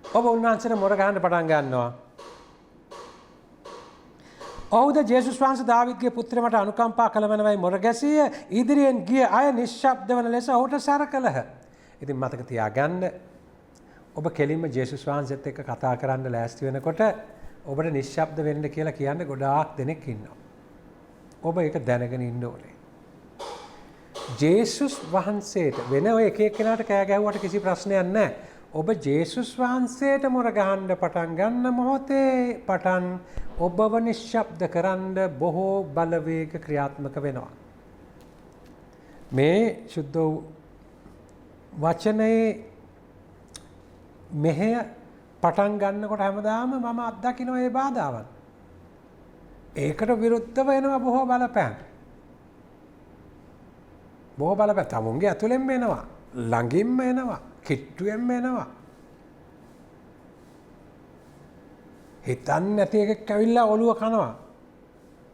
ඔබ උන්වහන්සේට මොර ගහන්න පටන් ගන්නවා. ඔහුද ජේසුස් වහන්සේ දාවිද්ගේ පුත්‍රය මට අනුකම්පා කළ මනවයි මොර ගැසීය. ඉදිරියෙන් ගිය අය නිශ්ශබ්ද වන ලෙස ඔහුට සැර කළහ. ඉතින් මතක තියාගන්න ඔබ කෙලින්ම ජේසුස් වහන්සේත් එක්ක කතා කරන්න ලෑස්ති වෙනකොට ඔබට නිශ්ශබ්ද වෙන්න කියලා කියන්නේ ගොඩාක් දෙනෙක් ඉන්නවා. ඔබ ඒක දැනගෙන ඉන්න ඕනේ. ජේසුස් වහන්සේට වෙන ඔය එක එක්කෙනාට කෑ ගැහුවට කිසි ප්‍රශ්නයක් නැහැ. ඔබ ජේසුස් වහන්සේට මොර ගහන්න පටන් ගන්න මොහොතේ පටන් ඔබව නිශ්ශබ්ද කරන්න බොහෝ බලවේග ක්‍රියාත්මක වෙනවා. මේ සුද්ධ වචනයේ මෙහෙය පටන් ගන්නකොට හැමදාම මම අත්දකිනවා මේ බාධාවන්. ඒකට විරුද්ධව එනවා බොහෝ බලපෑම්. බොහෝ බලපෑම් තමුන්ගේ ඇතුළෙන්ම එනවා. ළඟින්ම එනවා. කිට්ටුවෙන්ම එනවා. හිතන්නේ නැති එකෙක් ඇවිල්ලා ඔළුව කනවා.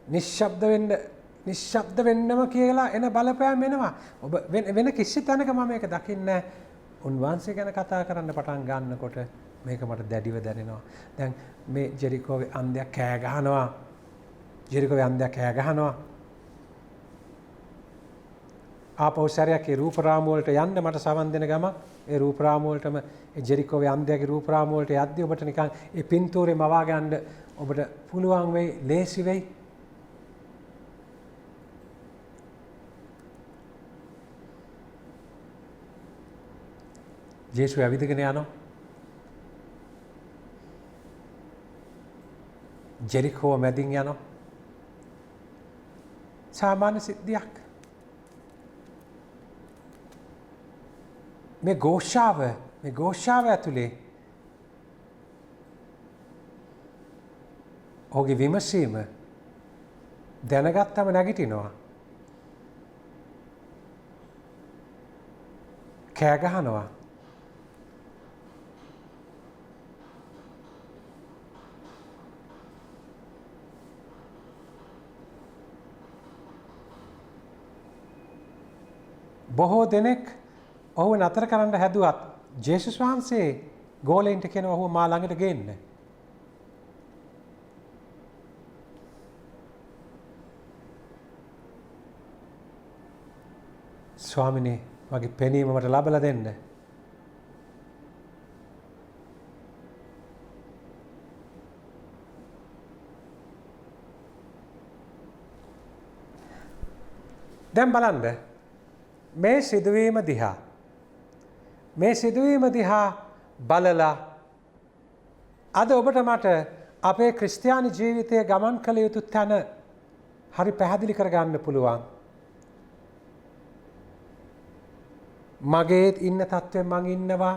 නිශ්ශබ්ද වෙන්නම කියලා එන බලපෑම් එනවා. ඔබ වෙන කිසි තැනක මම මේක දකින්නේ නැහැ. උන්වහන්සේ ගැන කතා කරන්න පටන් ගන්නකොට මේක මට දැඩිව දැනෙනවා. දැන් මේ ජෙරිකෝවේ අන්ධයා කෑ ගහනවා. ජෙරිකෝවේ අන්ධයා කෑ ගහනවා. ආපහු සැරයක් ඒ රූප රාමු වලට යන්න මට සවන් දෙන ගම ඒ රූප රාමු වලටම ඒ ජෙරිකෝවේ අන්ධයාගේ රූප රාමු වලට යද්දී ඔබට නිකන් ඒ පින්තූරේ මවා ගන්න ඔබට පුළුවන් වෙයි, ලේසි වෙයි. ජේසුස් ඇවිදගෙන යනවා. ජෙරිකෝ මැදින් යනවා. සාමාන්‍ය සිද්ධියක්. මේ ഘോഷාව ඇතුලේ ඔහුගේ විමසීම දැනගත්තම නැගිටිනවා. කෑ ගහනවා. බොහෝ දෙනෙක් ඔහුව නතර කරන්න හැදුවත් ජේසුස් වහන්සේ ගෝලෙන්ට කියන ඔහුව මා ළඟට ගේන්න. ස්වාමිනේ මගේ පෙනීම මට ලබලා දෙන්න. දැන් බලන්න මේ සිදුවීම දිහා බලලා අද ඔබට මට අපේ ක්‍රිස්තියානි ජීවිතයේ ගමන් කළ යුතු තැන හරි පැහැදිලි කරගන්න පුළුවන්. මගේ ඉන්න තත්ත්වෙන් මං ඉන්නවා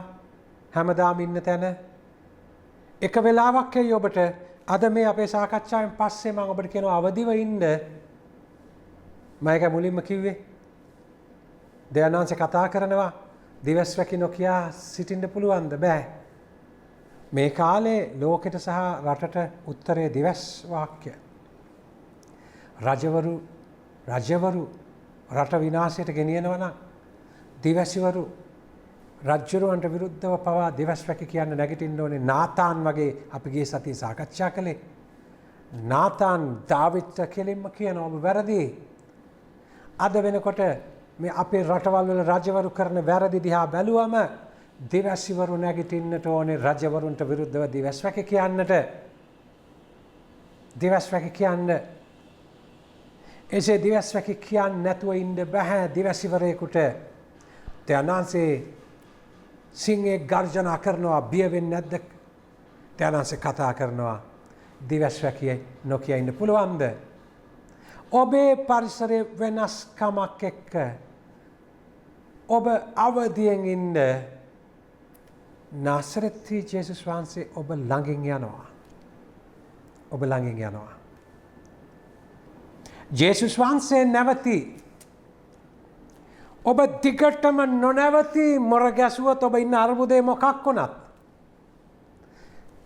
හැමදාම ඉන්න තැන. එක වෙලාවක් එයි ඔබට අද මේ අපේ සාකච්ඡාවෙන් පස්සේ මම ඔබට කියනවා අවදිව ඉන්න. මම ඒක මුලින්ම කිව්වේ. දෙයනාංශ කතා කරනවා දිවස් රැකී නොකියා සිටින්න පුළුවන්ද? බෑ. මේ කාලේ ලෝකෙට සහ රටට උත්තරේ දිවස් වාක්‍ය. රජවරු රට විනාශයට ගෙනියනවා නම් දිවසිවරු රජ්ජුරුවන්ට විරුද්ධව පවා දෙවස් වැකි කියන්න නැගිටින්න ඕනේ නාතාන් වගේ අපි ගිය සතියේ සාකච්ඡා කළේ. නාතාන් දාවිත්ට කෙලින්ම කියන ඔබ වැරදි. අද වෙනකොට මේ අපේ රටවල් වල රජවරු කරන වැරදි දිහා බැලුවම දෙවැසිවරු නැගිටින්නට ඕනේ රජවරුන්ට විරුද්ධව දෙවස් වැකි කියන්නට. දෙවස් වැකි කියන්න. එසේ දෙවස් වැකි කියන්න නැතුව ඉන්න බෑ දෙවැසිවරයෙකුට. තැනාන්සේ සිංහේ ගර්ජනා කරනවා බිය වෙන්නේ නැද්ද? තැනාන්සේ කතා කරනවා දිවස් වැකිය නොකිය ඉන්න පුළුවන්ද? ඔබේ පරිසරයේ වෙනස්කමක් එක්ක ඔබ අවදියෙන් ඉන්න නාසරෙත්ති ජේසුස් වහන්සේ ඔබ ළඟින් යනවා. ඔබ ළඟින් යනවා. ජේසුස් වහන්සේ නැවති ඔබ දිගටම නොනැවති මොර ගැසුවොත් ඔබ ඉන්න අර්බුදේ මොකක් වුණත්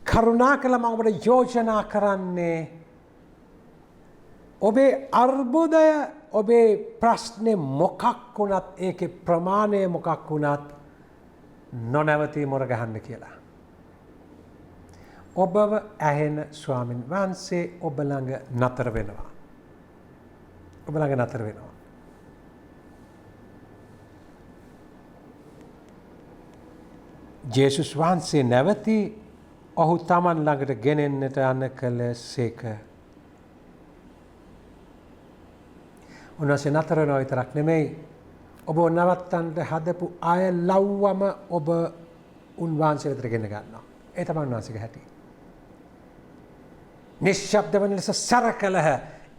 කරුණාකර මම ඔබට යෝජනා කරන්නේ ඔබේ අර්බුදය ඔබේ ප්‍රශ්නේ මොකක් වුණත් ඒකේ ප්‍රමාණය මොකක් වුණත් නොනැවති මොර ගහන්න කියලා. ඔබව ඇහෙන ස්වාමින් වහන්සේ ඔබ ළඟ නතර වෙනවා. ඔබ ළඟ නතර වෙනවා. ජේසුස් වහන්සේ නැවති ඔහු තමන් ළඟට ගෙනෙන්නට යන කළ සේක. උන්වහන්සේ නතර වෙනවා විතරක් නෙමෙයි ඔබ නවත්තන්න හදපු අය ලව්වම ඔබ උන්වහන්සේ වෙතට ගෙන ගන්නවා. ඒ තමයි උන්වහන්සේගේ හැටි. නිශ්ශබ්ද වන ලෙස සරකලහ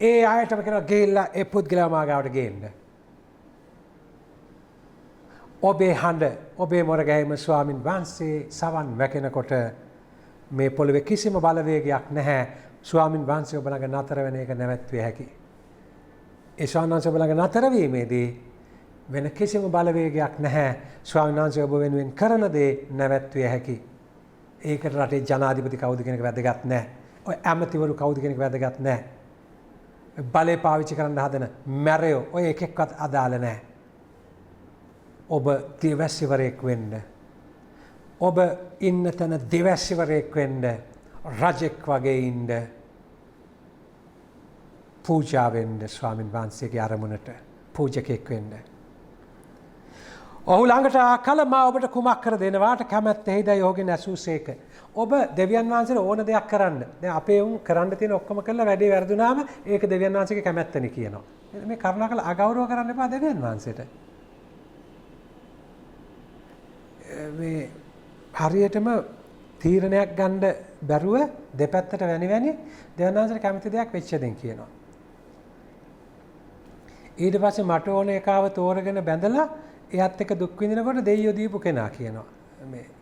ඒ අයටම කියනවා ගිහිල්ලා ඒ පුද්ගලයා මාගාවට ගේන්න. ඔබේ හඬ ඔබේ මොර ගැහිම ස්වාමින් වහන්සේ සවන් වැකෙනකොට මේ පොළවේ කිසිම බලවේගයක් නැහැ. ස්වාමින් වහන්සේ ඔබ ළඟ නතර වෙන එක නැවැත්විය හැකියි. ඒ ස්වාමීන් වහන්සේ ඔබ ළඟ නතර වීමේදී වෙන කිසිම බලවේගයක් නැහැ. ස්වාමීන් වහන්සේ ඔබ වෙනුවෙන් කරන දේ නැවැත්විය හැකියි. ඒකට රටේ ජනාධිපති කවුද කියන එක වැදගත් නැහැ. ඔය ඇමතිවරු කවුද කියන එක වැදගත් නැහැ. බලය පාවිච්චි කරන්න හදන මැරයෝ ඔය එකෙක්වත් අදාළ නැහැ. ඔබ දෙවැසිවරයෙක් වෙන්න. ඔබ ඉන්න තැන දෙවැසිවරයෙක් වෙන්න. රජෙක් වගේ ඉන්න. පූජා වෙන්න ස්වාමින් වහන්සේගේ අරමුණට පූජකෙක් වෙන්න. ඔහු ළඟට ආකල මා ඔබට කුමක් කර දෙනවාට කැමැත්තෙහිදයි ඔහුගෙන් ඇසූසේක. ඔබ දෙවියන් වහන්සේට ඕන දෙයක් කරන්න. දැන් අපේ උන් කරන්න තියෙන ඔක්කොම කළා වැඩේ වැරදුනාම ඒක දෙවියන් වහන්සේගේ කැමැත්තනේ කියනවා. මේ කරුණාකර අගෞරව කරන්න එපා දෙවියන් වහන්සේට. මේ හරියටම තීරණයක් ගන්න බැරුව දෙපැත්තට වැනි දෙවියන් වහන්සේට කැමති දෙයක් වෙච්ච දෙන් කියනවා. ඊට පස්සේ මට ඕන එකාව තෝරගෙන බැඳලා එයත් එක්ක දුක් විඳිනකොට දෙයියෝ දීපු කෙනා කියනවා.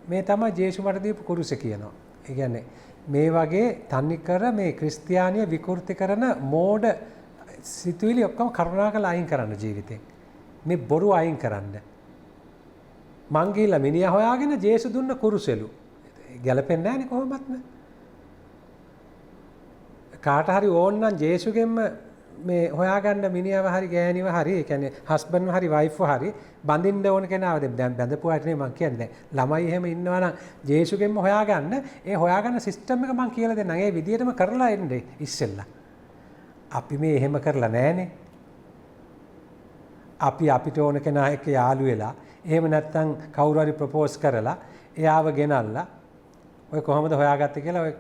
මේ තමයි ජේසු මට දීපු කුරුස කියනවා. ඒ කියන්නේ මේ වගේ තනිකර මේ ක්‍රිස්තියානිය විකෘති කරන මෝඩ සිතුවිලි ඔක්කොම කරුණාකරලා අයින් කරන්න ජීවිතෙන්. මේ බොරු අයින් කරන්න. මං ගිහිල්ලා මිනිහා හොයාගෙන ජේසු දුන්න කුරුසෙලු. ගැලපෙන්නේ නැහැනේ කොහොමත්ම. කාට හරි ඕන නම් ජේසුගෙන්ම මේ හොයාගන්න මිනිහව හරි ගෑණිව හරි ඒ කියන්නේ හස්බන්ඩ්ව හරි වයිෆ්ව හරි බඳින්න ඕන කෙනාව දැන් බඳපු අයට නේ මං කියන්නේ. ළමයි එහෙම ඉන්නවා නම් ජේසුගෙන්ම හොයාගන්න ඒ හොයාගන්න සිස්ටම් එක මං කියලා දෙන්නම්. ඒ විදියටම කරලා එන්නේ ඉස්සෙල්ලා. අපි මේ එහෙම කරලා නැහනේ. අපි අපිට ඕන කෙනා එක්ක යාළු වෙලා එහෙම නැත්නම් කවුරු හරි ප්‍රොපෝස් කරලා එයාව ගෙනල්ලා ඔය කොහොමද හොයාගත්තේ කියලා ඔය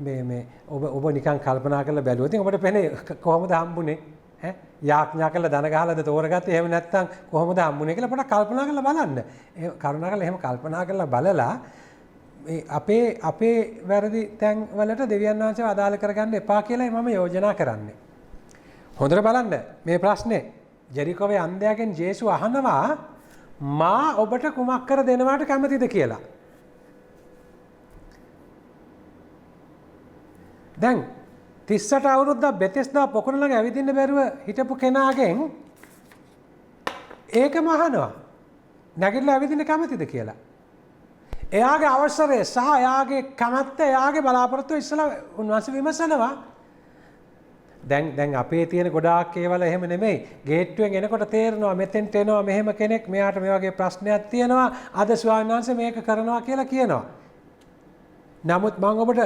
මේ ඔබ නිකන් කල්පනා කරලා බැලුවොත් ඉතින් ඔබට පෙනේ කොහොමද හම්බුනේ ඈ යාඥා කරලා දන ගහලාද තෝරගත්තේ එහෙම නැත්නම් කොහොමද හම්බුනේ කියලා පොඩ්ඩක් කල්පනා කරලා බලන්න. ඒ කරුණා කරලා එහෙම කල්පනා කරලා බලලා මේ අපේ වැරදි තැන් වලට දෙවියන් වහන්සේව අදාළ කරගන්න එපා කියලා මම යෝජනා කරන්නේ. හොඳට බලන්න මේ ප්‍රශ්නේ ජෙරිකෝවේ අන්ධයාගෙන් ජේසු අහනවා මා ඔබට කුමක් කර දෙනවාට කැමතිද කියලා. දැන් 38 අවුරුද්දක් බෙතෙස්දා පොකුණ ළඟ ඇවිදින්න බැරුව හිටපු කෙනාගෙන් ඒකම අහනවා. නැගිටලා ඇවිදින්න කැමතිද කියලා. එයාගේ අවසරය සහ එයාගේ කැමැත්ත එයාගේ බලාපොරොත්තු ඉස්සලා උන්වහන්සේ විමසනවා. දැන් අපේ තියෙන ගොඩාක් ඒවල එහෙම නෙමෙයි. ගේට්ටුවෙන් එනකොට තේරෙනවා මෙතෙන්ට එනවා මෙහෙම කෙනෙක් මෙයාට මේ වගේ ප්‍රශ්නයක් තියෙනවා. අද ස්වාමීන් වහන්සේ මේක කරනවා කියලා කියනවා. නමුත් මම ඔබට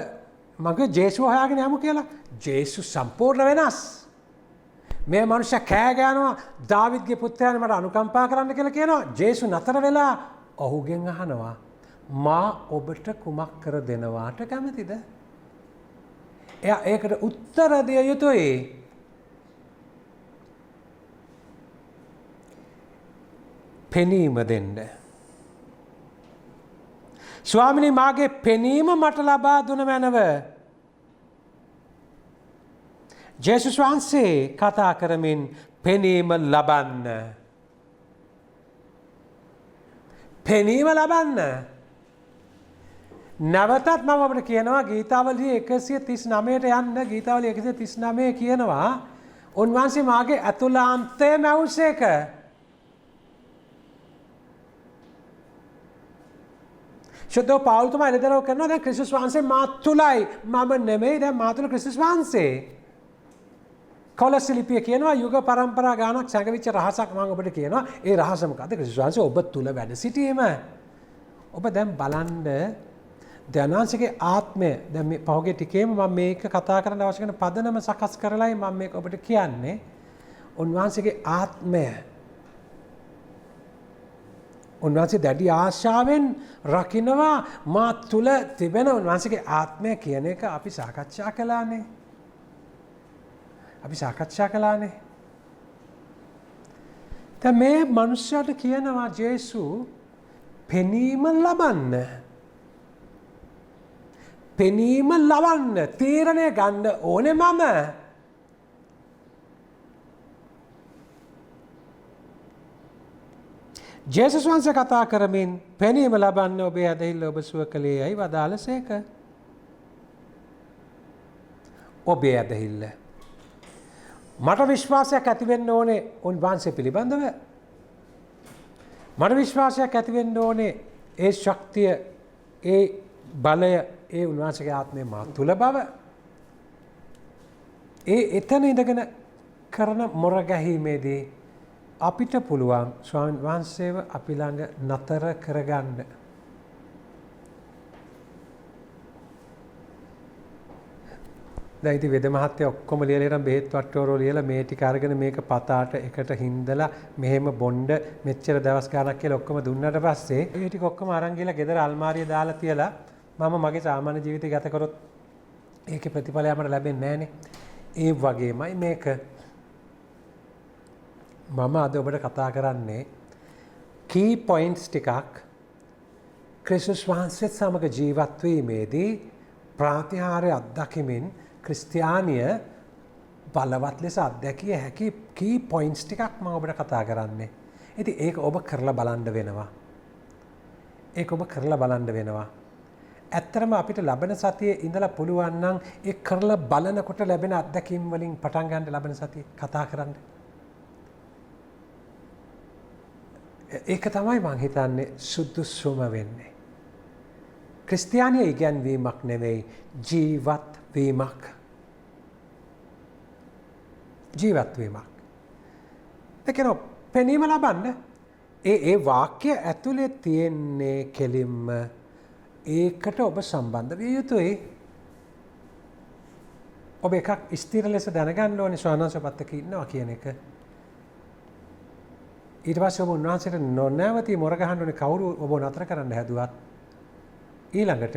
මගේ ජේසුව හොයාගෙන යමු කියලා. ජේසුස් සම්පූර්ණ වෙනස්. මේ මනුෂ්‍ය කෑ ගෑනවා දාවිද්ගේ පුත්‍රයානේ මට අනුකම්පා කරන්න කියලා කියනවා. ජේසු නතර වෙලා ඔහුගෙන් අහනවා මා ඔබට කුමක් කර දෙනවාට කැමතිද? එයා ඒකට උත්තර දිය යුතුයි. පෙනීම දෙන්න. ස්වාමිනී මාගේ පෙනීම මට ලබා දුන මැනව. ජේසුස් වහන්සේ කතා කරමින් පෙනීම ලබන්න. පෙනීම ලබන්න. නැවතත් මම ඔබට කියනවා ගීතාවලිය 139ට යන්න. ගීතාවලිය 139 කියනවා උන්වහන්සේ මාගේ අතුලාන්තය මැවුසේක. ශුද්ධ පවුල් තුමා එළිදරව් කරනවා දැන් ක්‍රිස්තුස් වහන්සේ මා තුලයි මම නෙමෙයි දැන් මා තුල ක්‍රිස්තුස් වහන්සේ. කොලොස්සේ ලිපිය කියනවා යුග පරම්පරා ගානක් සැඟවිච්ච රහසක් මම ඔබට කියනවා. ඒ රහස මොකද්ද? ක්‍රිස්තුස් වහන්සේ ඔබ තුල වැඩ සිටීම. ඔබ දැන් බලන්න ධනංශගේ ආත්මය දැන් මේ පහුගිය ටිකේම මම මේක කතා කරන්න අවශ්‍ය කරන පදනම සකස් කරලායි මම මේක ඔබට කියන්නේ. උන්වහන්සේගේ ආත්මය උන්වහන්සේ දැඩි ආශාවෙන් රකින්නවා මා තුල තිබෙන උන්වහන්සේගේ ආත්මය කියන එක අපි සාකච්ඡා කළානේ. දැන් මේ මනුස්සයාට කියනවා ජේසු පෙනීම ලබන්න. පෙනීම ලබන්න තීරණය ගන්න ඕනේ මම. ජේසුස් වහන්සේ කතා කරමින් පෙනීම ලබන්න ඔබේ ඇදහිල්ල ඔබ සුව කළේ යයි වදාළසේක. ඔබේ ඇදහිල්ල. මට විශ්වාසයක් ඇති වෙන්න ඕනේ උන්වහන්සේ පිළිබඳව. මට විශ්වාසයක් ඇති වෙන්න ඕනේ ඒ ශක්තිය ඒ බලය ඒ උන්වහන්සේගේ ආත්මය මා තුල බව. ඒ එතන ඉඳගෙන කරන මොර ගැහිීමේදී අපිට පුළුවන් ස්වාමීන් වහන්සේව අපි ළඟ නතර කරගන්න. දැන් ඉතින් වෙද මහත්තයා ඔක්කොම ලියලා ඉරන් බෙහෙත් වට්ටෝරෝ ලියලා මේ ටික අරගෙන මේක පතාට එකට හින්දලා මෙහෙම බොණ්ඩ මෙච්චර දවස් ගාණක් කියලා ඔක්කොම දුන්නාට පස්සේ ඒ ටික ඔක්කොම අරන් ගිහලා ගෙදර අල්මාරිය දාලා තියලා මම මගේ සාමාන්‍ය ජීවිතය ගත කරොත් ඒකේ ප්‍රතිඵලය අපට ලැබෙන්නේ නැහනේ. ඒ වගේමයි මේක. මම අද ඔබට කතා කරන්නේ key points ටිකක් ක්‍රිස්තුස් වහන්සේත් සමග ජීවත් වීමේදී ප්‍රාතිහාර්ය අත්දැකීමෙන් ක්‍රිස්තියානිය බලවත් ලෙස අත්දැකිය හැකි key points ටිකක් මම ඔබට කතා කරන්නේ. ඉතින් ඒක ඔබ කරලා බලන්න වෙනවා. ඇත්තටම අපිට ලබන සතියේ ඉඳලා පුළුවන් නම් ඒ කරලා බලනකොට ලැබෙන අත්දැකීම් වලින් පටන් ගන්න ලබන සතියේ කතා කරන්න. ඒක තමයි මං හිතන්නේ සුදුසුම වෙන්නේ. ක්‍රිස්තියානිය ඉගැන්වීමක් නෙවෙයි ජීවත් වීමක්. ඒකනො පෙනීම ලබන්න. ඒ වාක්‍ය ඇතුලේ තියෙන්නේ කෙලින්ම ඒකට ඔබ සම්බන්ධ විය යුතුයි. ඔබ එකක් ස්ථිර ලෙස දැනගන්න ඕනේ ස්වාමීන්වහන්සේපත්තක ඉන්නවා කියන එක. ඊට පස්සේ ඔබ උන්වහන්සේට නොනැවතී මොර ගහන්න ඕනේ කවුරු ඔබ නතර කරන්න හැදුවත්. ඊළඟට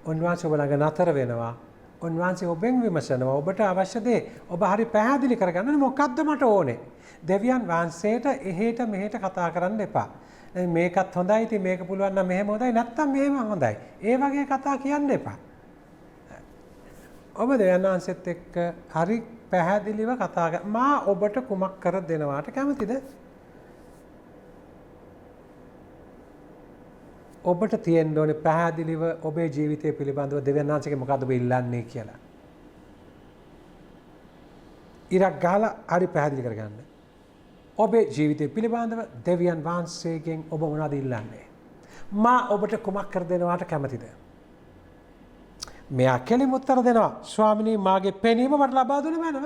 උන්වහන්සේ ඔබ ළඟ නතර වෙනවා. උන්වහන්සේ ඔබෙන් විමසනවා ඔබට අවශ්‍ය දේ ඔබ හරි පැහැදිලි කරගන්න මොකක්ද මට ඕනේ. දෙවියන් වහන්සේට එහෙට මෙහෙට කතා කරන්න එපා. මේකත් හොඳයි ඉතින් මේක පුළුවන් නම් මෙහෙම හොඳයි නැත්තම් මෙහෙම හොඳයි. ඒ වගේ කතා කියන්න එපා. ඔබ දෙවියන් වහන්සේත් එක්ක හරි පැහැදිලිව කතා කරලා මා ඔබට කුමක් කර දෙනවාට කැමතිද? ඔබට තියෙන්න ඕනේ පැහැදිලිව ඔබේ ජීවිතය පිළිබඳව දෙවියන් වහන්සේගෙන් මොකද්ද ඔබ ඉල්ලන්නේ කියලා. ඉරක් ගහලා හරි පැහැදිලි කරගන්න. ඔබේ ජීවිතය පිළිබඳව දෙවියන් වහන්සේගෙන් ඔබ මොනවද ඉල්ලන්නේ? මා ඔබට කුමක් කර දෙනවාට කැමතිද? මෙයා කෙලිම උත්තර දෙනවා. ස්වාමිනී මාගේ පෙනීම මට ලබා දුන්නේ මැනව.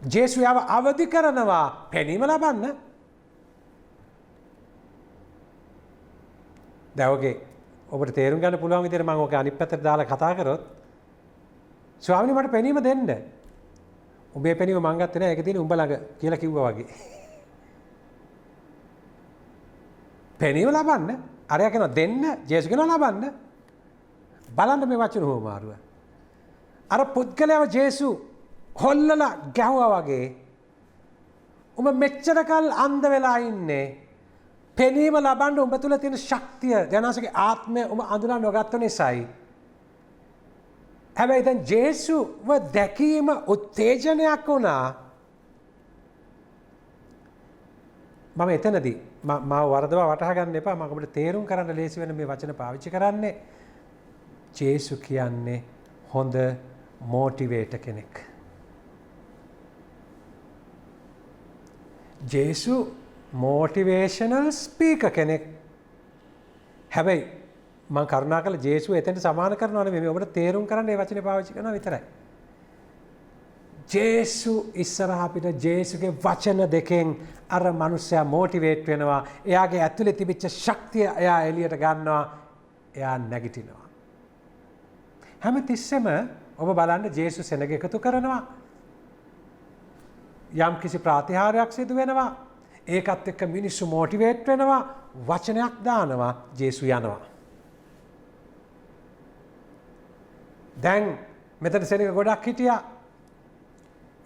ජේසුයාව අවදි කරනවා පෙනීම ලබන්න. දැවගේ ඔබට තේරුම් ගන්න පුළුවන් විදිහට මම ඔක අනිත් පැත්තට දාලා කතා කරොත් ස්වාමීනි මට පෙනීම දෙන්න. උඹේ පෙනීම මං ගත්තේ නෑ ඒක තියෙන්නේ උඹ ළඟ කියලා කිව්වා වගේ. පෙනීම ලබන්න අරයා කියනවා දෙන්න ජේසුස් කියනවා ලබන්න. බලන්න මේ වචන හොමාරුව. අර පුද්ගලයාව ජේසු හොල්ලලා ගැහුවා වගේ උඹ මෙච්චර කල් අන්ධ වෙලා ඉන්නේ පෙනීම ලබන්න උඹ තුල තියෙන ශක්තිය දැනසගේ ආත්මය උඹ අඳුනා නොගත්ත නිසායි. හැබැයි දැන් ජේසුව දැකීම උත්තේජනයක් වුණා. මම එතනදී මාව වරදවා වටහා ගන්න එපා. මම ඔබට තේරුම් කරන්න ලේසි වෙන මේ වචන පාවිච්චි කරන්නේ. ජේසු කියන්නේ හොඳ මොටිවේටර් කෙනෙක්. ජේසු මොටිවේෂනල් ස්පීකර් කෙනෙක්. හැබැයි මම කරුණාකරලා ජේසුව එතෙන්ට සමාන කරනවා නෙමෙයි ඔබට තේරුම් කරන්න මේ වචනේ පාවිච්චි කරනවා විතරයි. ජේසු ඉස්සරහා අපිට ජේසුගේ වචන දෙකෙන් අර මනුස්සයා මොටිවේට් වෙනවා. එයාගේ ඇතුලේ තිබිච්ච ශක්තිය එයා එළියට ගන්නවා. එයා නැගිටිනවා. හැම තිස්සෙම ඔබ බලන්න ජේසු සෙනග එකතු කරනවා. යම් කිසි ප්‍රාතිහාර්යයක් සිදු වෙනවා. ඒකත් එක්ක මිනිස්සු මොටිවේට් වෙනවා. වචනයක් දානවා. ජේසු යනවා. දැන් මෙතන සෙනග ගොඩක් හිටියා.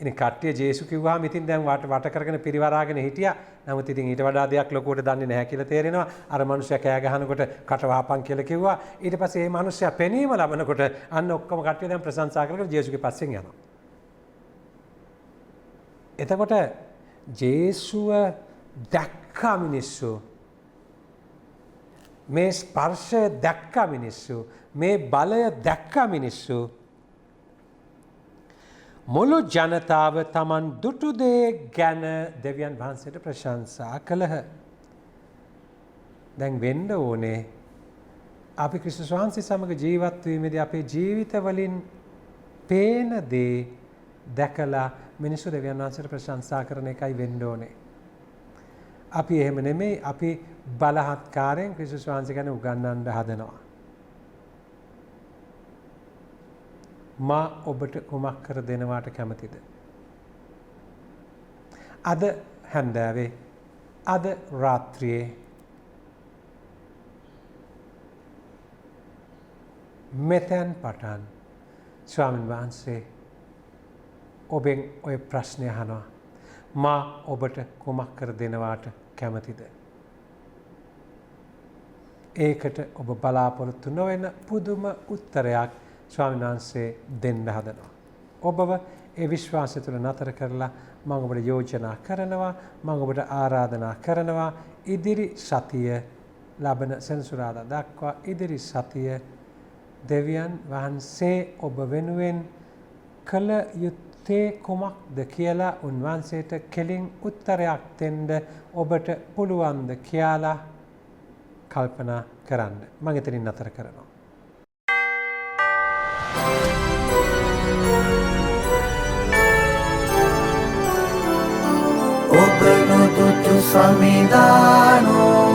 ඉතින් කට්ටිය ජේසු කිව්වහම ඉතින් දැන් වට කරගෙන පිරිවරාගෙන හිටියා. නමුත් ඉතින් ඊට වඩා දෙයක් ලොකුවට දන්නේ නැහැ කියලා තේරෙනවා. අර මිනිස්සයා කෑ ගහනකොට කට වහපන් කියලා කිව්වා. ඊට පස්සේ මේ මිනිස්සයා පෙනීම ලබනකොට අන්න ඔක්කොම කට්ටිය දැන් ප්‍රශංසා කරගෙන ජේසුගේ පස්සෙන් යනවා. එතකොට ජේසුව දැක්කා මිනිස්සු. මේ ස්පර්ශය දැක්කා මිනිස්සු. මේ බලය දැක්කා මිනිස්සු. මුළු ජනතාව තමන් දුටු දේ ගැන දෙවියන් වහන්සේට ප්‍රශංසා කළහ. දැන් වෙන්න ඕනේ අපි ක්‍රිස්තුස් වහන්සේ සමග ජීවත් වීමේදී අපේ ජීවිත වලින් පේන දේ දැකලා මිනිස්සු දෙවියන් වහන්සේට ප්‍රශංසා කරන එකයි වෙන්න ඕනේ. අපි එහෙම නෙමෙයි අපි බලහත්කාරයෙන් ක්‍රිස්තුස් වහන්සේ ගැන උගන්වන්න හදනවා. මා ඔබට කුමක් කර දෙනවාට කැමතිද? අද හැන්දෑවේ අද රාත්‍රියේ මෙතෙන් පටන් ස්වාමීන් වහන්සේ ඔබෙන් ඔය ප්‍රශ්නය අහනවා. මා ඔබට කුමක් කර දෙනවාට කැමතිද? ඒකට ඔබ බලාපොරොත්තු නොවන පුදුම උත්තරයක් ස්වාමීන් වහන්සේ දෙන්න හදනවා. ඔබව ඒ විශ්වාසය තුළ නතර කරලා මම ඔබට යෝජනා කරනවා, මම ඔබට ආරාධනා කරනවා ඉදිරි සතිය ලබන සෙනසුරාදා දක්වා ඉදිරි සතිය දෙවියන් වහන්සේ ඔබ වෙනුවෙන් කළ යුත්තේ කුමක්ද කියලා උන්වහන්සේට කෙලින් උත්තරයක් දෙන්න ඔබට පුළුවන්ද කියලා කල්පනා කරන්න. මම එතනින් නතර කරනවා. ඔබ නොදුටු සමිදානෝ